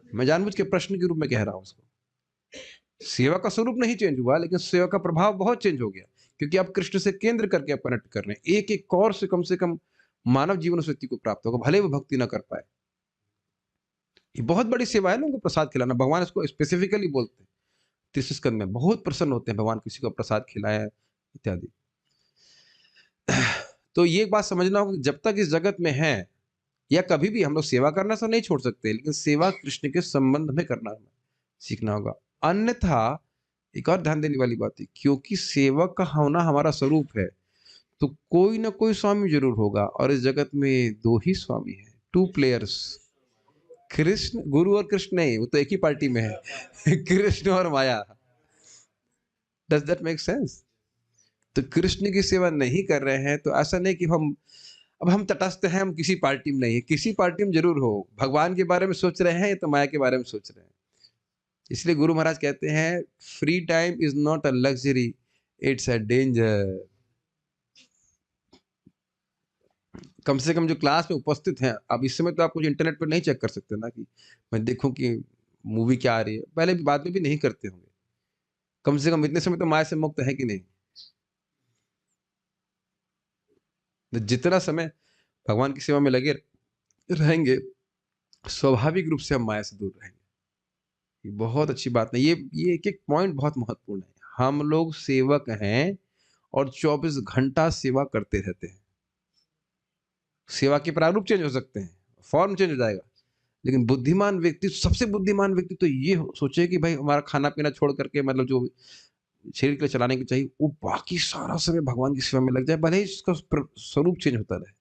मैं जानबूझ के प्रश्न के रूप में कह रहा हूं उसको। सेवा का स्वरूप नहीं चेंज हुआ, लेकिन सेवा का प्रभाव बहुत चेंज हो गया, क्योंकि आप कृष्ण से केंद्र करके आप कनेक्ट कर रहे हैं। एक एक कौर से कम मानव जीवन उस व्यक्ति को प्राप्त होगा, भले वो भक्ति ना कर पाए। ये बहुत बड़ी सेवा है लोगों को प्रसाद खिलाना। भगवान इसको स्पेसिफिकली बोलते हैं, तीसरे स्कंद में बहुत प्रसन्न होते हैं भगवान किसी को प्रसाद खिलाया इत्यादि। तो ये एक बात समझना होगा, जब तक इस जगत में है, या कभी भी हम लोग सेवा करना तो नहीं छोड़ सकते, लेकिन सेवा कृष्ण के संबंध में करना हमें सीखना होगा। अन्यथा एक और ध्यान देने वाली बात है, क्योंकि सेवक का होना हमारा स्वरूप है, तो कोई ना कोई स्वामी जरूर होगा, और इस जगत में 2 ही स्वामी हैं, 2 प्लेयर्स। कृष्ण, गुरु और कृष्ण नहीं, वो तो एक ही पार्टी में है कृष्ण और माया। Does that make sense? तो कृष्ण की सेवा नहीं कर रहे हैं तो ऐसा नहीं कि हम तटस्थ हैं, हम किसी पार्टी में नहीं है। किसी पार्टी में जरूर हो। भगवान के बारे में सोच रहे हैं या तो माया के बारे में सोच रहे हैं? इसलिए गुरु महाराज कहते हैं, free time is not a luxury, it's a danger. कम से कम जो क्लास में उपस्थित हैं, अब इस समय तो आप कुछ इंटरनेट पर नहीं चेक कर सकते ना कि मैं देखूं कि मूवी क्या आ रही है, पहले भी बाद में भी नहीं करते होंगे। कम से कम इतने समय तो माया से मुक्त है कि नहीं? तो जितना समय भगवान की सेवा में लगे रहेंगे, स्वाभाविक रूप से हम माया से दूर रहेंगे। ये बहुत अच्छी बात है। ये एक-एक पॉइंट बहुत महत्वपूर्ण है। हम लोग सेवक हैं और 24 घंटा सेवा करते रहते हैं। सेवा के प्रारूप चेंज हो सकते हैं, फॉर्म चेंज हो जाएगा, लेकिन बुद्धिमान व्यक्ति, सबसे बुद्धिमान व्यक्ति तो ये सोचे कि भाई हमारा खाना-पीना छोड़ करके, मतलब जो शरीर को चलाने की चाहिए, वो बाकी सारा समय भगवान की सेवा में लग जाए, भले ही इसका स्वरूप चेंज होता रहे।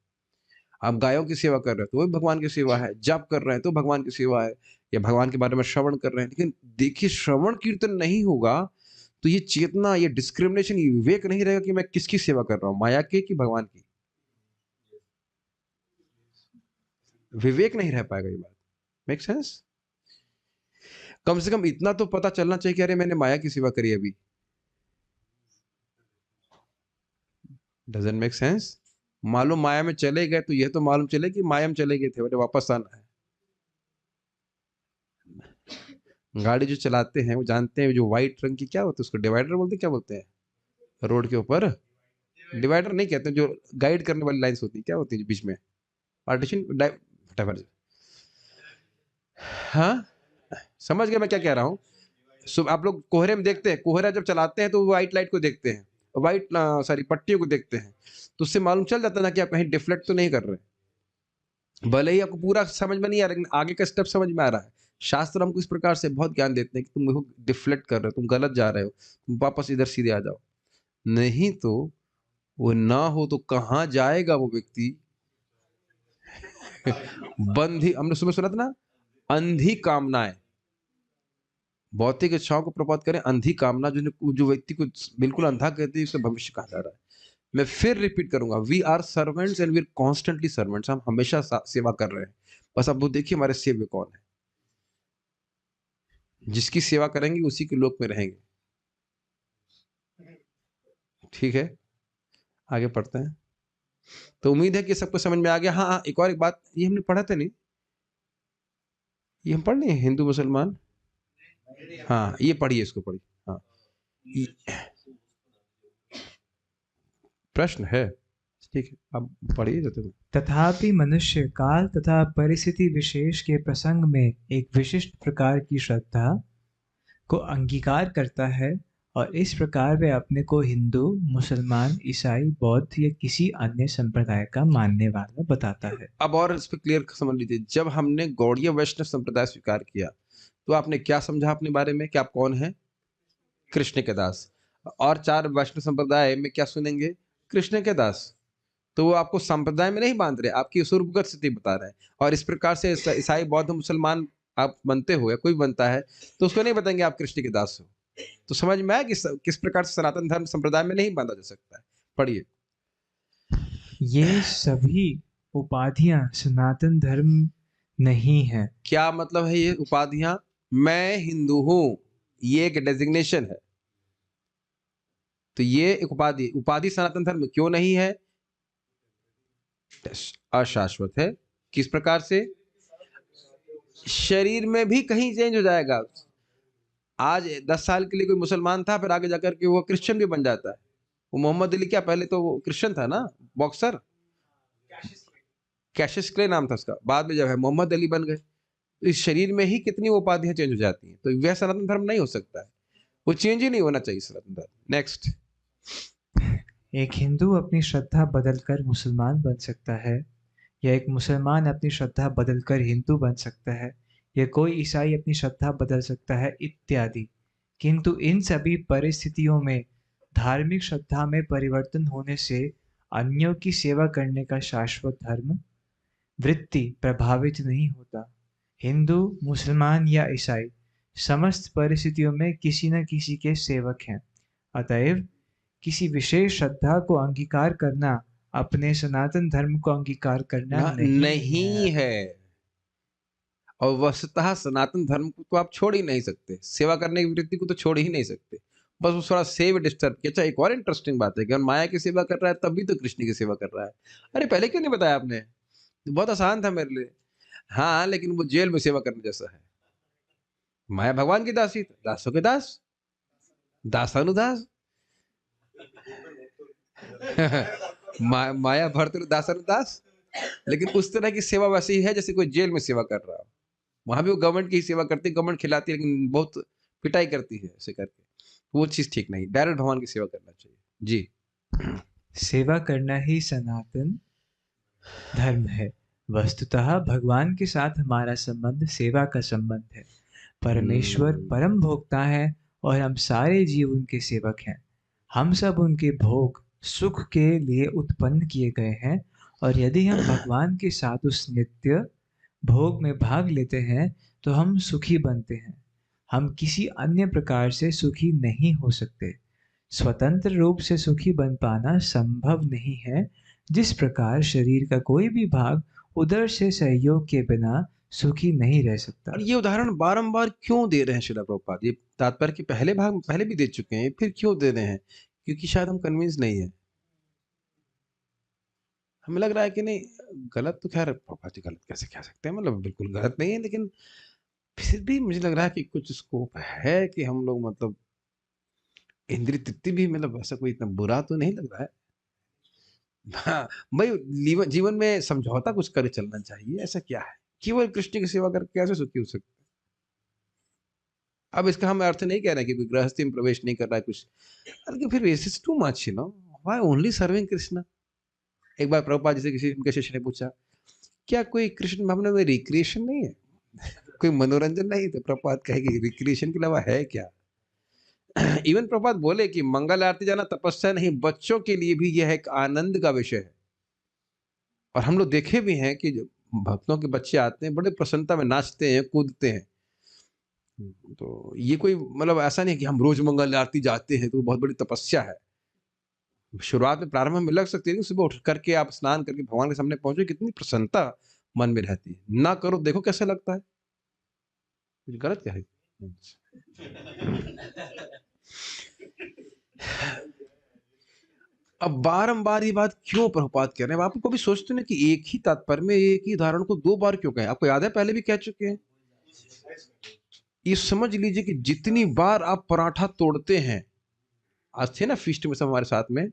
आप गायों की सेवा कर रहे हो तो वो भी भगवान की सेवा है, जप कर रहे हैं तो भगवान की सेवा है, या भगवान के बारे में श्रवण कर रहे हैं। लेकिन देखिए, श्रवण कीर्तन नहीं होगा तो ये चेतना, ये डिस्क्रिमिनेशन, ये विवेक नहीं रहेगा कि मैं किसकी सेवा कर रहा हूँ, माया की कि भगवान की। विवेक नहीं रह पाएगा। ये बात मेक सेंस? कम से कम इतना तो पता चलना चाहिए कि अरे मैंने माया की सेवा करी अभी। Doesn't make sense? मालूम माया में चले गए तो यह तो मालूम चले कि माया में चले गए थे, बोले वापस आना है। गाड़ी जो चलाते हैं वो जानते हैं जो व्हाइट रंग की क्या होती है, उसको डिवाइडर बोलते हैं, क्या बोलते हैं? रोड के ऊपर डिवाइडर नहीं कहते, जो गाइड करने वाली लाइंस होती है, क्या होती है बीच में? Partition, whatever. हाँ, समझ गए मैं क्या कह रहा हूँ? आप लोग कोहरे में देखते हैं, कोहरा जब चलाते हैं तो व्हाइट लाइट को देखते हैं, व्हाइट सॉरी पट्टियों को देखते हैं, तो उससे मालूम चल जाता है ना कि आप कहीं डिफ्लेक्ट तो नहीं कर रहे। भले ही आपको पूरा समझ में नहीं आ रहा, लेकिन आगे का स्टेप समझ में आ रहा है। शास्त्र हमको इस प्रकार से बहुत ज्ञान देते हैं कि तुम देखो डिफ्लेक्ट कर रहे हो, तुम गलत जा रहे हो, तुम वापस इधर सीधे आ जाओ। नहीं तो वो ना हो तो कहाँ जाएगा वो व्यक्ति? बंधी, हमने सुबह सुना था ना, अंधी कामनाएं, भौतिक इच्छाओं को प्रपात करें, अंधी कामना, जो व्यक्ति को बिल्कुल अंधा कहते हैं, उसे भविष्य कहा जा रहा है। मैं फिर रिपीट करूंगा, we are servants and we are constantly servants. हम हमेशा सेवा कर रहे हैं, बस अब वो देखिए हमारे सेव्य कौन है। जिसकी सेवा करेंगे उसी के लोक में रहेंगे। ठीक है, आगे पढ़ते हैं। तो उम्मीद है कि सबको समझ में आ गया। हाँ, एक और एक बात, ये हमने पढ़ा था नहीं, ये हम पढ़ लिए हिंदू मुसलमान। हाँ, ये पढ़िए, इसको पढ़िए। हाँ, प्रश्न है, ठीक है, आप पढ़िए जाते। तथापि मनुष्य काल तथा परिस्थिति विशेष के प्रसंग में एक विशिष्ट प्रकार की श्रद्धा को अंगीकार करता है और इस प्रकार वह अपने को हिंदू, मुसलमान, ईसाई, बौद्ध या किसी अन्य संप्रदाय का मानने वाला बताता है। अब और इस पे क्लियर समझ लीजिए, जब हमने गौड़ीय वैष्णव संप्रदाय स्वीकार किया तो आपने क्या समझा अपने बारे में कि आप कौन हैं? कृष्ण के दास। और 4 वैष्णव संप्रदाय में क्या सुनेंगे? कृष्ण के दास। तो वो आपको संप्रदाय में नहीं बांध रहे, आपकी स्वरूपगत स्थिति बता रहे हैं। और इस प्रकार से ईसाई, बौद्ध, मुसलमान आप बनते हो या कोई बनता है तो उसको नहीं बताएंगे आप कृष्ण के दास हो। तो समझ में आया कि किस प्रकार से सनातन धर्म संप्रदाय में नहीं बांधा जा सकता है। पढ़िए। ये सभी उपाधियां सनातन धर्म नहीं है। क्या मतलब है ये उपाधियां? मैं हिंदू हूं, ये एक डेजिग्नेशन है, तो ये एक उपाधि सनातन धर्म में क्यों नहीं है? अशाश्वत है। किस प्रकार से? शरीर में भी कहीं चेंज हो जाएगा। आज 10 साल के लिए कोई मुसलमान था, फिर आगे जाकर के वो क्रिश्चियन भी बन जाता है। वो मोहम्मद अली, क्या पहले तो वो क्रिश्चियन था ना, बॉक्सर, कैशियस क्ले नाम था उसका, बाद में जब है मोहम्मद अली बन गए। तो इस शरीर में ही कितनी उपाधियां चेंज हो जाती हैं, तो वह सनातन धर्म नहीं हो सकता है, वो चेंज ही नहीं होना चाहिए सनातन धर्म। नेक्स्ट। एक हिंदू अपनी श्रद्धा बदलकर मुसलमान बन सकता है, या एक मुसलमान अपनी श्रद्धा बदलकर हिंदू बन सकता है, या कोई ईसाई अपनी श्रद्धा बदल सकता है, इत्यादि। किंतु इन सभी परिस्थितियों में धार्मिक श्रद्धा में परिवर्तन होने से अन्यों की सेवा करने का शाश्वत धर्म वृत्ति प्रभावित नहीं होता। हिंदू, मुसलमान या ईसाई समस्त परिस्थितियों में किसी न किसी के सेवक हैं। अतएव किसी विशेष श्रद्धा को अंगीकार करना अपने सनातन धर्म को अंगीकार करना नहीं है। और वस्तुतः सनातन धर्म को तो आप छोड़ ही नहीं सकते, सेवा करने की वृत्ति को तो छोड़ ही नहीं सकते, बस वो थोड़ा सेव डिस्टर्ब किया। अच्छा, एक और इंटरेस्टिंग बात है कि माया की सेवा कर रहा है तब भी तो कृष्ण की सेवा कर रहा है। अरे पहले क्यों नहीं बताया आपने? बहुत आसान था मेरे लिए। हाँ, लेकिन वो जेल में सेवा करने जैसा है। माया भगवान की दासी, दासों के दास, दासानुदास। माया भरतु दासानुदास। लेकिन उस तरह की सेवा वैसे ही है जैसे कोई जेल में सेवा कर रहा हो। वहां भी वो गवर्नमेंट की ही सेवा करती है, गवर्नमेंट खिलाती है, लेकिन बहुत पिटाई करती है ऐसे करके। वो चीज ठीक नहीं, डायरेक्ट भगवान की सेवा करना चाहिए। जी। सेवा करना ही सनातन धर्म है। वस्तुतः भगवान के साथ हमारा संबंध सेवा का संबंध है। परमेश्वर परम भोक्ता है और हम सारे जीव उनके सेवक हैं। हम सब उनके भोग सुख के लिए उत्पन्न किए गए हैं, और यदि हम भगवान के साथ उस नित्य भोग में भाग लेते हैं तो हम सुखी बनते हैं। हम किसी अन्य प्रकार से सुखी नहीं हो सकते। स्वतंत्र रूप से सुखी बन पाना संभव नहीं है। जिस प्रकार शरीर का कोई भी भाग उधर से सहयोग के बिना सुखी नहीं रह सकता। और ये उदाहरण बारंबार क्यों दे रहे हैं श्रील प्रभुपाद? ये तात्पर्य के पहले भाग में पहले भी दे चुके हैं, फिर क्यों दे रहे हैं? क्योंकि शायद हम कन्विंस नहीं है। हमें लग रहा है कि नहीं, गलत तो खैर प्रभुपाद जी गलत कैसे कह सकते हैं, मतलब बिल्कुल गलत नहीं है, लेकिन फिर भी मुझे लग रहा है कि कुछ स्कोप है कि हम लोग मतलब इंद्रिय तृप्ति भी, मतलब ऐसा कोई इतना बुरा तो नहीं लग रहा है। हाँ, भाई जीवन में समझौता कुछ कर चलना चाहिए, ऐसा क्या है? केवल कृष्ण की सेवा करके कैसे सुखी हो सकते? अब इसका हम अर्थ नहीं कह रहे कि कोई गृहस्थी में प्रवेश नहीं कर रहा है कुछ, लेकिन फिर this is too much, you know, why only serving Krishna? एक बार प्रभुपाद जी से किसी उनके शिष्य ने पूछा, क्या कोई कृष्ण भावना में रिक्रिएशन नहीं है? कोई मनोरंजन नहीं? तो प्रभुपाद कहेगी रिक्रिएशन के अलावा है क्या? इवन प्रभुपाद बोले कि मंगल आरती जाना तपस्या नहीं, बच्चों के लिए भी यह एक आनंद का विषय है। और हम लोग देखे भी हैं कि भक्तों के बच्चे आते हैं, बड़े प्रसन्नता में नाचते हैं, कूदते हैं। तो ये कोई मतलब ऐसा नहीं कि हम रोज मंगल आरती जाते हैं तो बहुत बड़ी तपस्या है। शुरुआत में प्रारंभ में लग सकती है कि सुबह उठ करके आप स्नान करके भगवान के सामने पहुंचे, कितनी प्रसन्नता मन में रहती है। ना करो, देखो कैसा लगता है। कुछ गलत क्या है? अब बारंबार ये बात क्यों प्रभुपाद कह रहे हैं? आप कभी सोचते ना कि एक ही तात्पर्य में एक ही उदाहरण को दो बार क्यों कहें? आपको याद है पहले भी कह चुके हैं। ये समझ लीजिए कि जितनी बार आप पराठा तोड़ते हैं, आज थे ना फीस्ट में सब हमारे साथ में,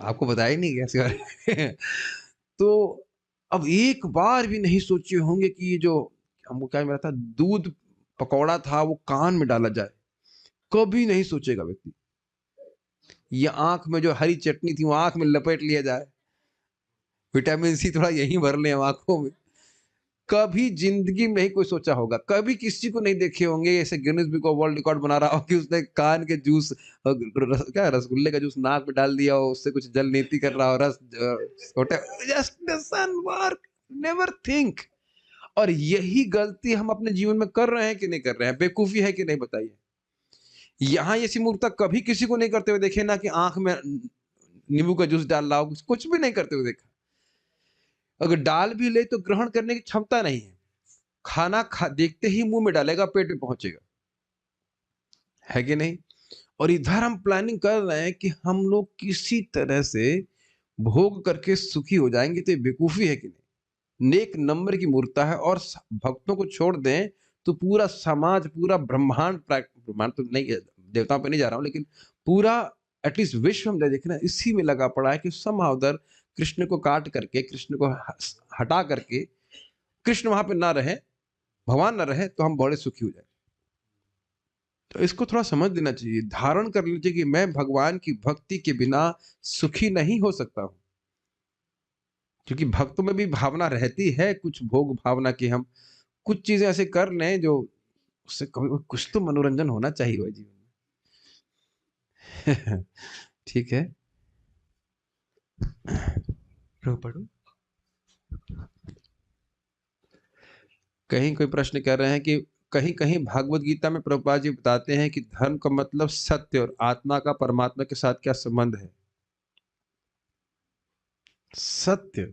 आपको बताया ही नहीं कैसे बारे तो अब एक बार भी नहीं सोचे होंगे कि ये जो हमको क्या मिला था, दूध पकौड़ा था, वो कान में डाला जाए। कभी नहीं सोचेगा व्यक्ति। ये आंख में जो हरी चटनी थी वो आंख में लपेट लिया जाए, विटामिन सी थोड़ा यहीं भर ले आंखों में। कभी जिंदगी में ही कोई सोचा होगा? कभी किसी को नहीं देखे होंगे ऐसे Guinness book of world record बना रहा हो कि उसने कान के जूस क्या रसगुल्ले का जूस नाक में डाल दिया हो, उससे कुछ जल नीति कर रहा हो, रस just doesn't work, never think. और यही गलती हम अपने जीवन में कर रहे हैं कि नहीं कर रहे हैं? बेवकूफी है कि नहीं, बताइए। यहाँ ऐसी मूर्खता कभी किसी को नहीं करते हुए देखे ना, कि आंख में नींबू का जूस डाल रहा हो, कुछ भी नहीं करते हुए देखा। अगर डाल भी ले तो ग्रहण करने की क्षमता नहीं है। खाना देखते ही मुंह में डालेगा, पेट में पहुंचेगा, है कि नहीं? और इधर हम प्लानिंग कर रहे हैं कि हम लोग किसी तरह से भोग करके सुखी हो जाएंगे, तो ये बेवकूफी है कि नहीं? नेक नंबर की मूर्खता है। और भक्तों को छोड़ दें तो पूरा समाज, पूरा ब्रह्मांड तो नहीं, देवताओं पे नहीं जा रहा हूं, लेकिन पूरा एटलीस्ट विश्व में देखना इसी में लगा पड़ा है कि somehow उधर कृष्ण को काट करके, कृष्ण को हटा करके, कृष्ण वहां पे ना रहे, भगवान ना रहे, तो हम बड़े सुखी हो जाए। तो इसको थोड़ा समझ लेना चाहिए, धारण कर लीजिए कि मैं भगवान की भक्ति के बिना सुखी नहीं हो सकता हूं। क्योंकि भक्तों में भी भावना रहती है, कुछ भोग भावना की, हम कुछ चीजें ऐसे कर लें जो उससे कभी कुछ तो मनोरंजन होना चाहिए भाई जीवन में। ठीक है, पढ़ो। कहीं कोई प्रश्न कर रहे हैं कि कहीं कहीं भागवत गीता में प्रभुपाद जी बताते हैं कि धर्म का मतलब सत्य, और आत्मा का परमात्मा के साथ क्या संबंध है? सत्य,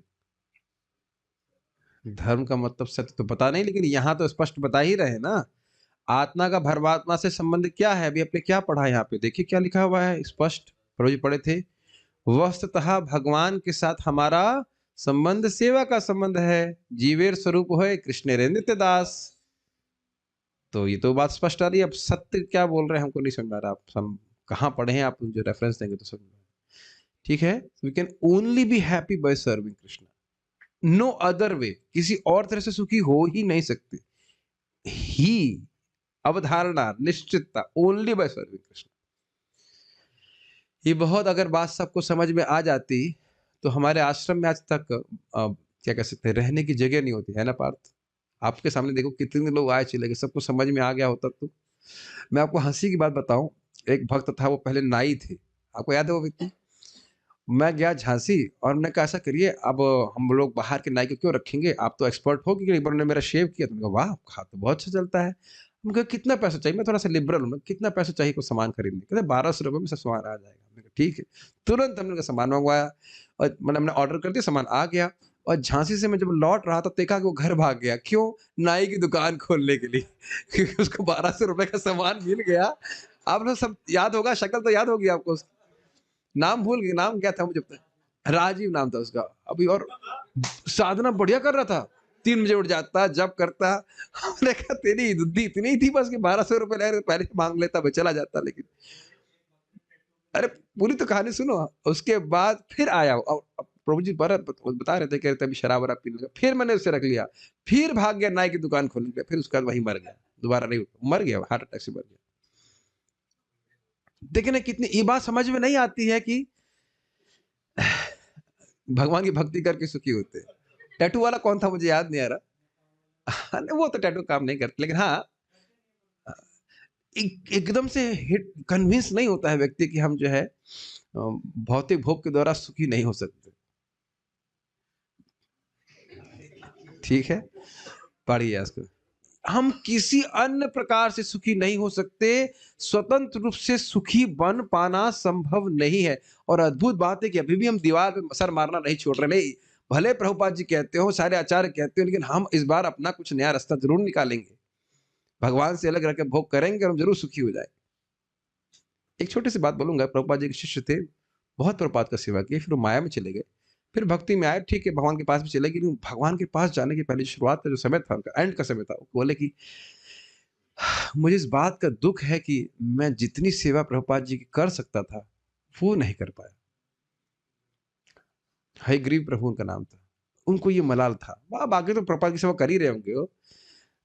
धर्म का मतलब सत्य तो पता नहीं, लेकिन यहां तो स्पष्ट बता ही रहे ना। आत्मा का परमात्मा से संबंध क्या है? अभी आपने क्या पढ़ा? यहाँ पे देखिए क्या लिखा हुआ है स्पष्ट, प्रभु जी पढ़े थे, वस्तुतः भगवान के साथ हमारा संबंध सेवा का संबंध है, जीवेर स्वरूप है कृष्ण रे नित्य दास। तो ये तो बात स्पष्ट आ रही है। अब सत्य क्या बोल रहे हैं हमको नहीं समझ आ रहा। आप कहाँ पढ़े हैं? आप जो रेफरेंस देंगे तो समझ। ठीक है, we can only be happy by serving Krishna, no other way, किसी और तरह से सुखी हो ही नहीं सकते। ही अवधारणा, निश्चितता, ओनली बाय सर्विंग कृष्णा। ये बहुत अगर बात सबको समझ में आ जाती तो हमारे आश्रम में आज तक क्या कह सकते हैं, रहने की जगह नहीं होती है ना पार्थ। आपके सामने देखो कितने लोग आए चले गए, सबको समझ में आ गया होता तो। मैं आपको हंसी की बात बताऊं, एक भक्त था, वो पहले नाई थे, आपको याद है वो व्यक्ति? मैं गया झांसी और मैंने कहा ऐसा करिए, अब हम लोग बाहर के नाई को क्यों रखेंगे, आप तो एक्सपर्ट हो, क्योंकि एक बार उन्होंने मेरा शेव किया तो मैंने कहा वाह, खा तो बहुत अच्छा चलता है। मैंने कहा कितना पैसा चाहिए, मैं थोड़ा सा लिबरल हूँ, कितना पैसा चाहिए कोई सामान खरीदने, कहते 1200 रुपये में सब सामान आ जाएगा। मैंने कहा ठीक है। तुरंत हमने सामान मंगवाया और मतलब हमने ऑर्डर कर दिया, सामान आ गया। और झांसी से मैं जब लौट रहा था देखा कि वो घर भाग गया। क्यों? नाई की दुकान खोलने के लिए क्योंकि उसको 1200 रुपए का सामान मिल गया। आप लोग सब याद होगा, शक्ल तो याद होगी आपको उसकी। नाम भूल गए, नाम क्या था मुझे पता, राजीव नाम था उसका। अभी और साधना बढ़िया कर रहा था, 3 बजे उठ जाता, जब करता। हमने कहा तेरी बुद्धि इतनी ही थी बस कि 1200 रुपए ले रहे, पहले मांग लेता, मैं चला जाता। लेकिन अरे पूरी तो कहानी सुनो। उसके बाद फिर आया और प्रभु जी बता रहे थे, कह रहे थे अभी शराब वराब पीने लगा, फिर मैंने उसे रख लिया, फिर भाग गया नाई की दुकान खोलने के लिए, फिर उसके बाद वही मर गया, दोबारा नहीं उठा, मर गया, हार्ट अटैक से मर गया। देखिए ना, कितनी ये बात समझ में नहीं आती है कि भगवान की भक्ति करके सुखी होते हैं। टैटू वाला कौन था मुझे याद नहीं आ रहा। वो तो टैटू काम नहीं करते, लेकिन हाँ एकदम से हिट कन्विंस नहीं होता है व्यक्ति कि हम जो है भौतिक भोग के द्वारा सुखी नहीं हो सकते। ठीक है, पढ़िए इसको। हम किसी अन्य प्रकार से सुखी नहीं हो सकते, स्वतंत्र रूप से सुखी बन पाना संभव नहीं है। और अद्भुत बात है कि अभी भी हम दीवार पे सर मारना नहीं छोड़ रहे। नहीं, भले प्रभुपाद जी कहते हो, सारे आचार्य कहते हो, लेकिन हम इस बार अपना कुछ नया रास्ता जरूर निकालेंगे, भगवान से अलग रह के भोग करेंगे और हम जरूर सुखी हो जाए। एक छोटी सी बात बोलूंगा, प्रभुपाद जी के शिष्य थे, बहुत प्रभुपाद का सेवा किए, फिर वो माया में चले गए, फिर भक्ति में आए, ठीक है भगवान के पास भी चले गए, भगवान के पास जाने के पहले शुरुआत का जो समय था, उनका एंड का समय था, बोले कि मुझे इस बात का दुख है कि मैं जितनी सेवा प्रभुपाद जी की कर सकता था वो नहीं कर पाया। हयग्रीव प्रभु उनका नाम था, उनको ये मलाल था। बाकी तो प्रभुपाद की सेवा कर ही रहे होंगे वो,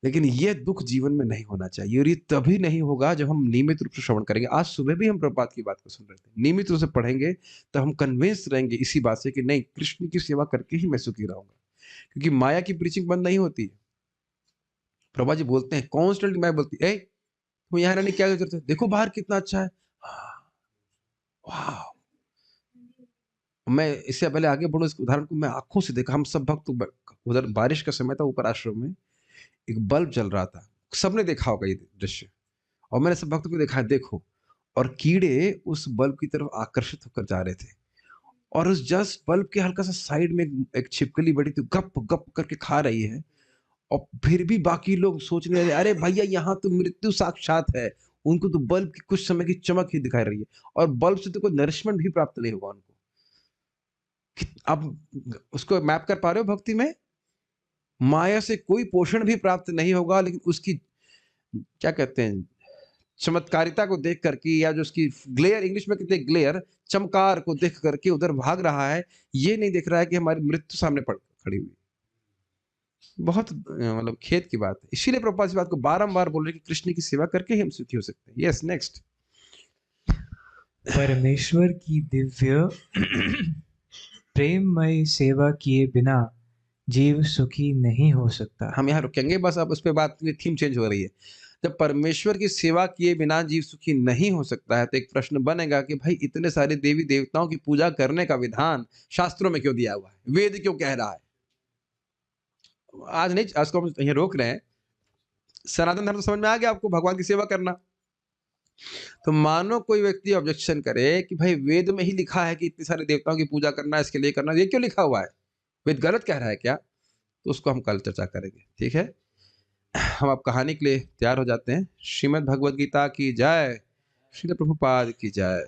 लेकिन ये दुख जीवन में नहीं होना चाहिए। और ये तभी नहीं होगा जब हम नियमित रूप से श्रवण करेंगे। आज सुबह भी हम प्रभुपाद की बात को सुन रहे थे, नियमित रूप से पढ़ेंगे तो हम कन्विंस रहेंगे इसी बात से कि नहीं, कृष्ण की सेवा करके ही मैं सुखी रहूंगा, क्योंकि माया की प्रीचिंग बंद नहीं होती। प्रभुपाद जी बोलते हैं कॉन्स्टेंटली, मैं बोलती है तुम यहाँ रहने क्या जरूरत है, देखो बाहर कितना अच्छा है। वाह, मैं इससे पहले आगे बढ़ूं, इस उदाहरण को मैं आंखों से देखा। हम सब भक्त उधर, बारिश का समय था, ऊपर आश्रम में एक बल्ब जल रहा था, सबने देखा होगा ये दृश्य, और मैंने सब भक्तों को देखा, देखो, और कीड़े उस बल्ब की तरफ आकर्षित होकर जा रहे थे, और उस जस्ट बल्ब के हल्का सा साइड में एक छिपकली बड़ी थी, गप गप करके खा रही है। और फिर भी बाकी लोग सोचने लगे, अरे भैया यहाँ तो मृत्यु साक्षात है, उनको तो बल्ब की कुछ समय की चमक ही दिखाई रही है, और बल्ब से तो कोई नरिशमेंट भी प्राप्त नहीं होगा उनको। अब उसको मैप कर पा रहे हो? भक्ति में माया से कोई पोषण भी प्राप्त नहीं होगा, लेकिन उसकी क्या कहते हैं, चमत्कारिता को देख करके, या जो उसकी ग्लेयर, इंग्लिश में कहते हैं ग्लेयर, चमकार को देख करके उधर भाग रहा है। ये नहीं देख रहा है कि हमारी मृत्यु सामने खड़ी हुई। बहुत मतलब खेद की बात है। इसीलिए प्रभुपाद इस बात को बारंबार बोल रहे कि कृष्ण की सेवा करके ही हम सुखी हो सकते हैं। Yes, next. परमेश्वर की दिव्य प्रेममय सेवा किए बिना जीव सुखी नहीं हो सकता। हम यहाँ रुकेंगे बस, अब उस पर बात की थीम चेंज हो रही है। जब परमेश्वर की सेवा किए बिना जीव सुखी नहीं हो सकता है, तो एक प्रश्न बनेगा कि भाई इतने सारे देवी देवताओं की पूजा करने का विधान शास्त्रों में क्यों दिया हुआ है, वेद क्यों कह रहा है? आज नहीं, आज को हम यहाँ रोक रहे हैं। सनातन धर्म तो समझ में आ गया आपको, भगवान की सेवा करना। तो मानो कोई व्यक्ति ऑब्जेक्शन करे कि भाई वेद में ही लिखा है कि इतने सारे देवताओं की पूजा करना, इसके लिए करना, ये क्यों लिखा हुआ है, वेद गलत कह रहा है क्या? तो उसको हम कल चर्चा करेंगे, ठीक है। हम अब कहानी के लिए तैयार हो जाते हैं। श्रीमद् भगवद गीता की जय, श्रील प्रभुपाद की जय।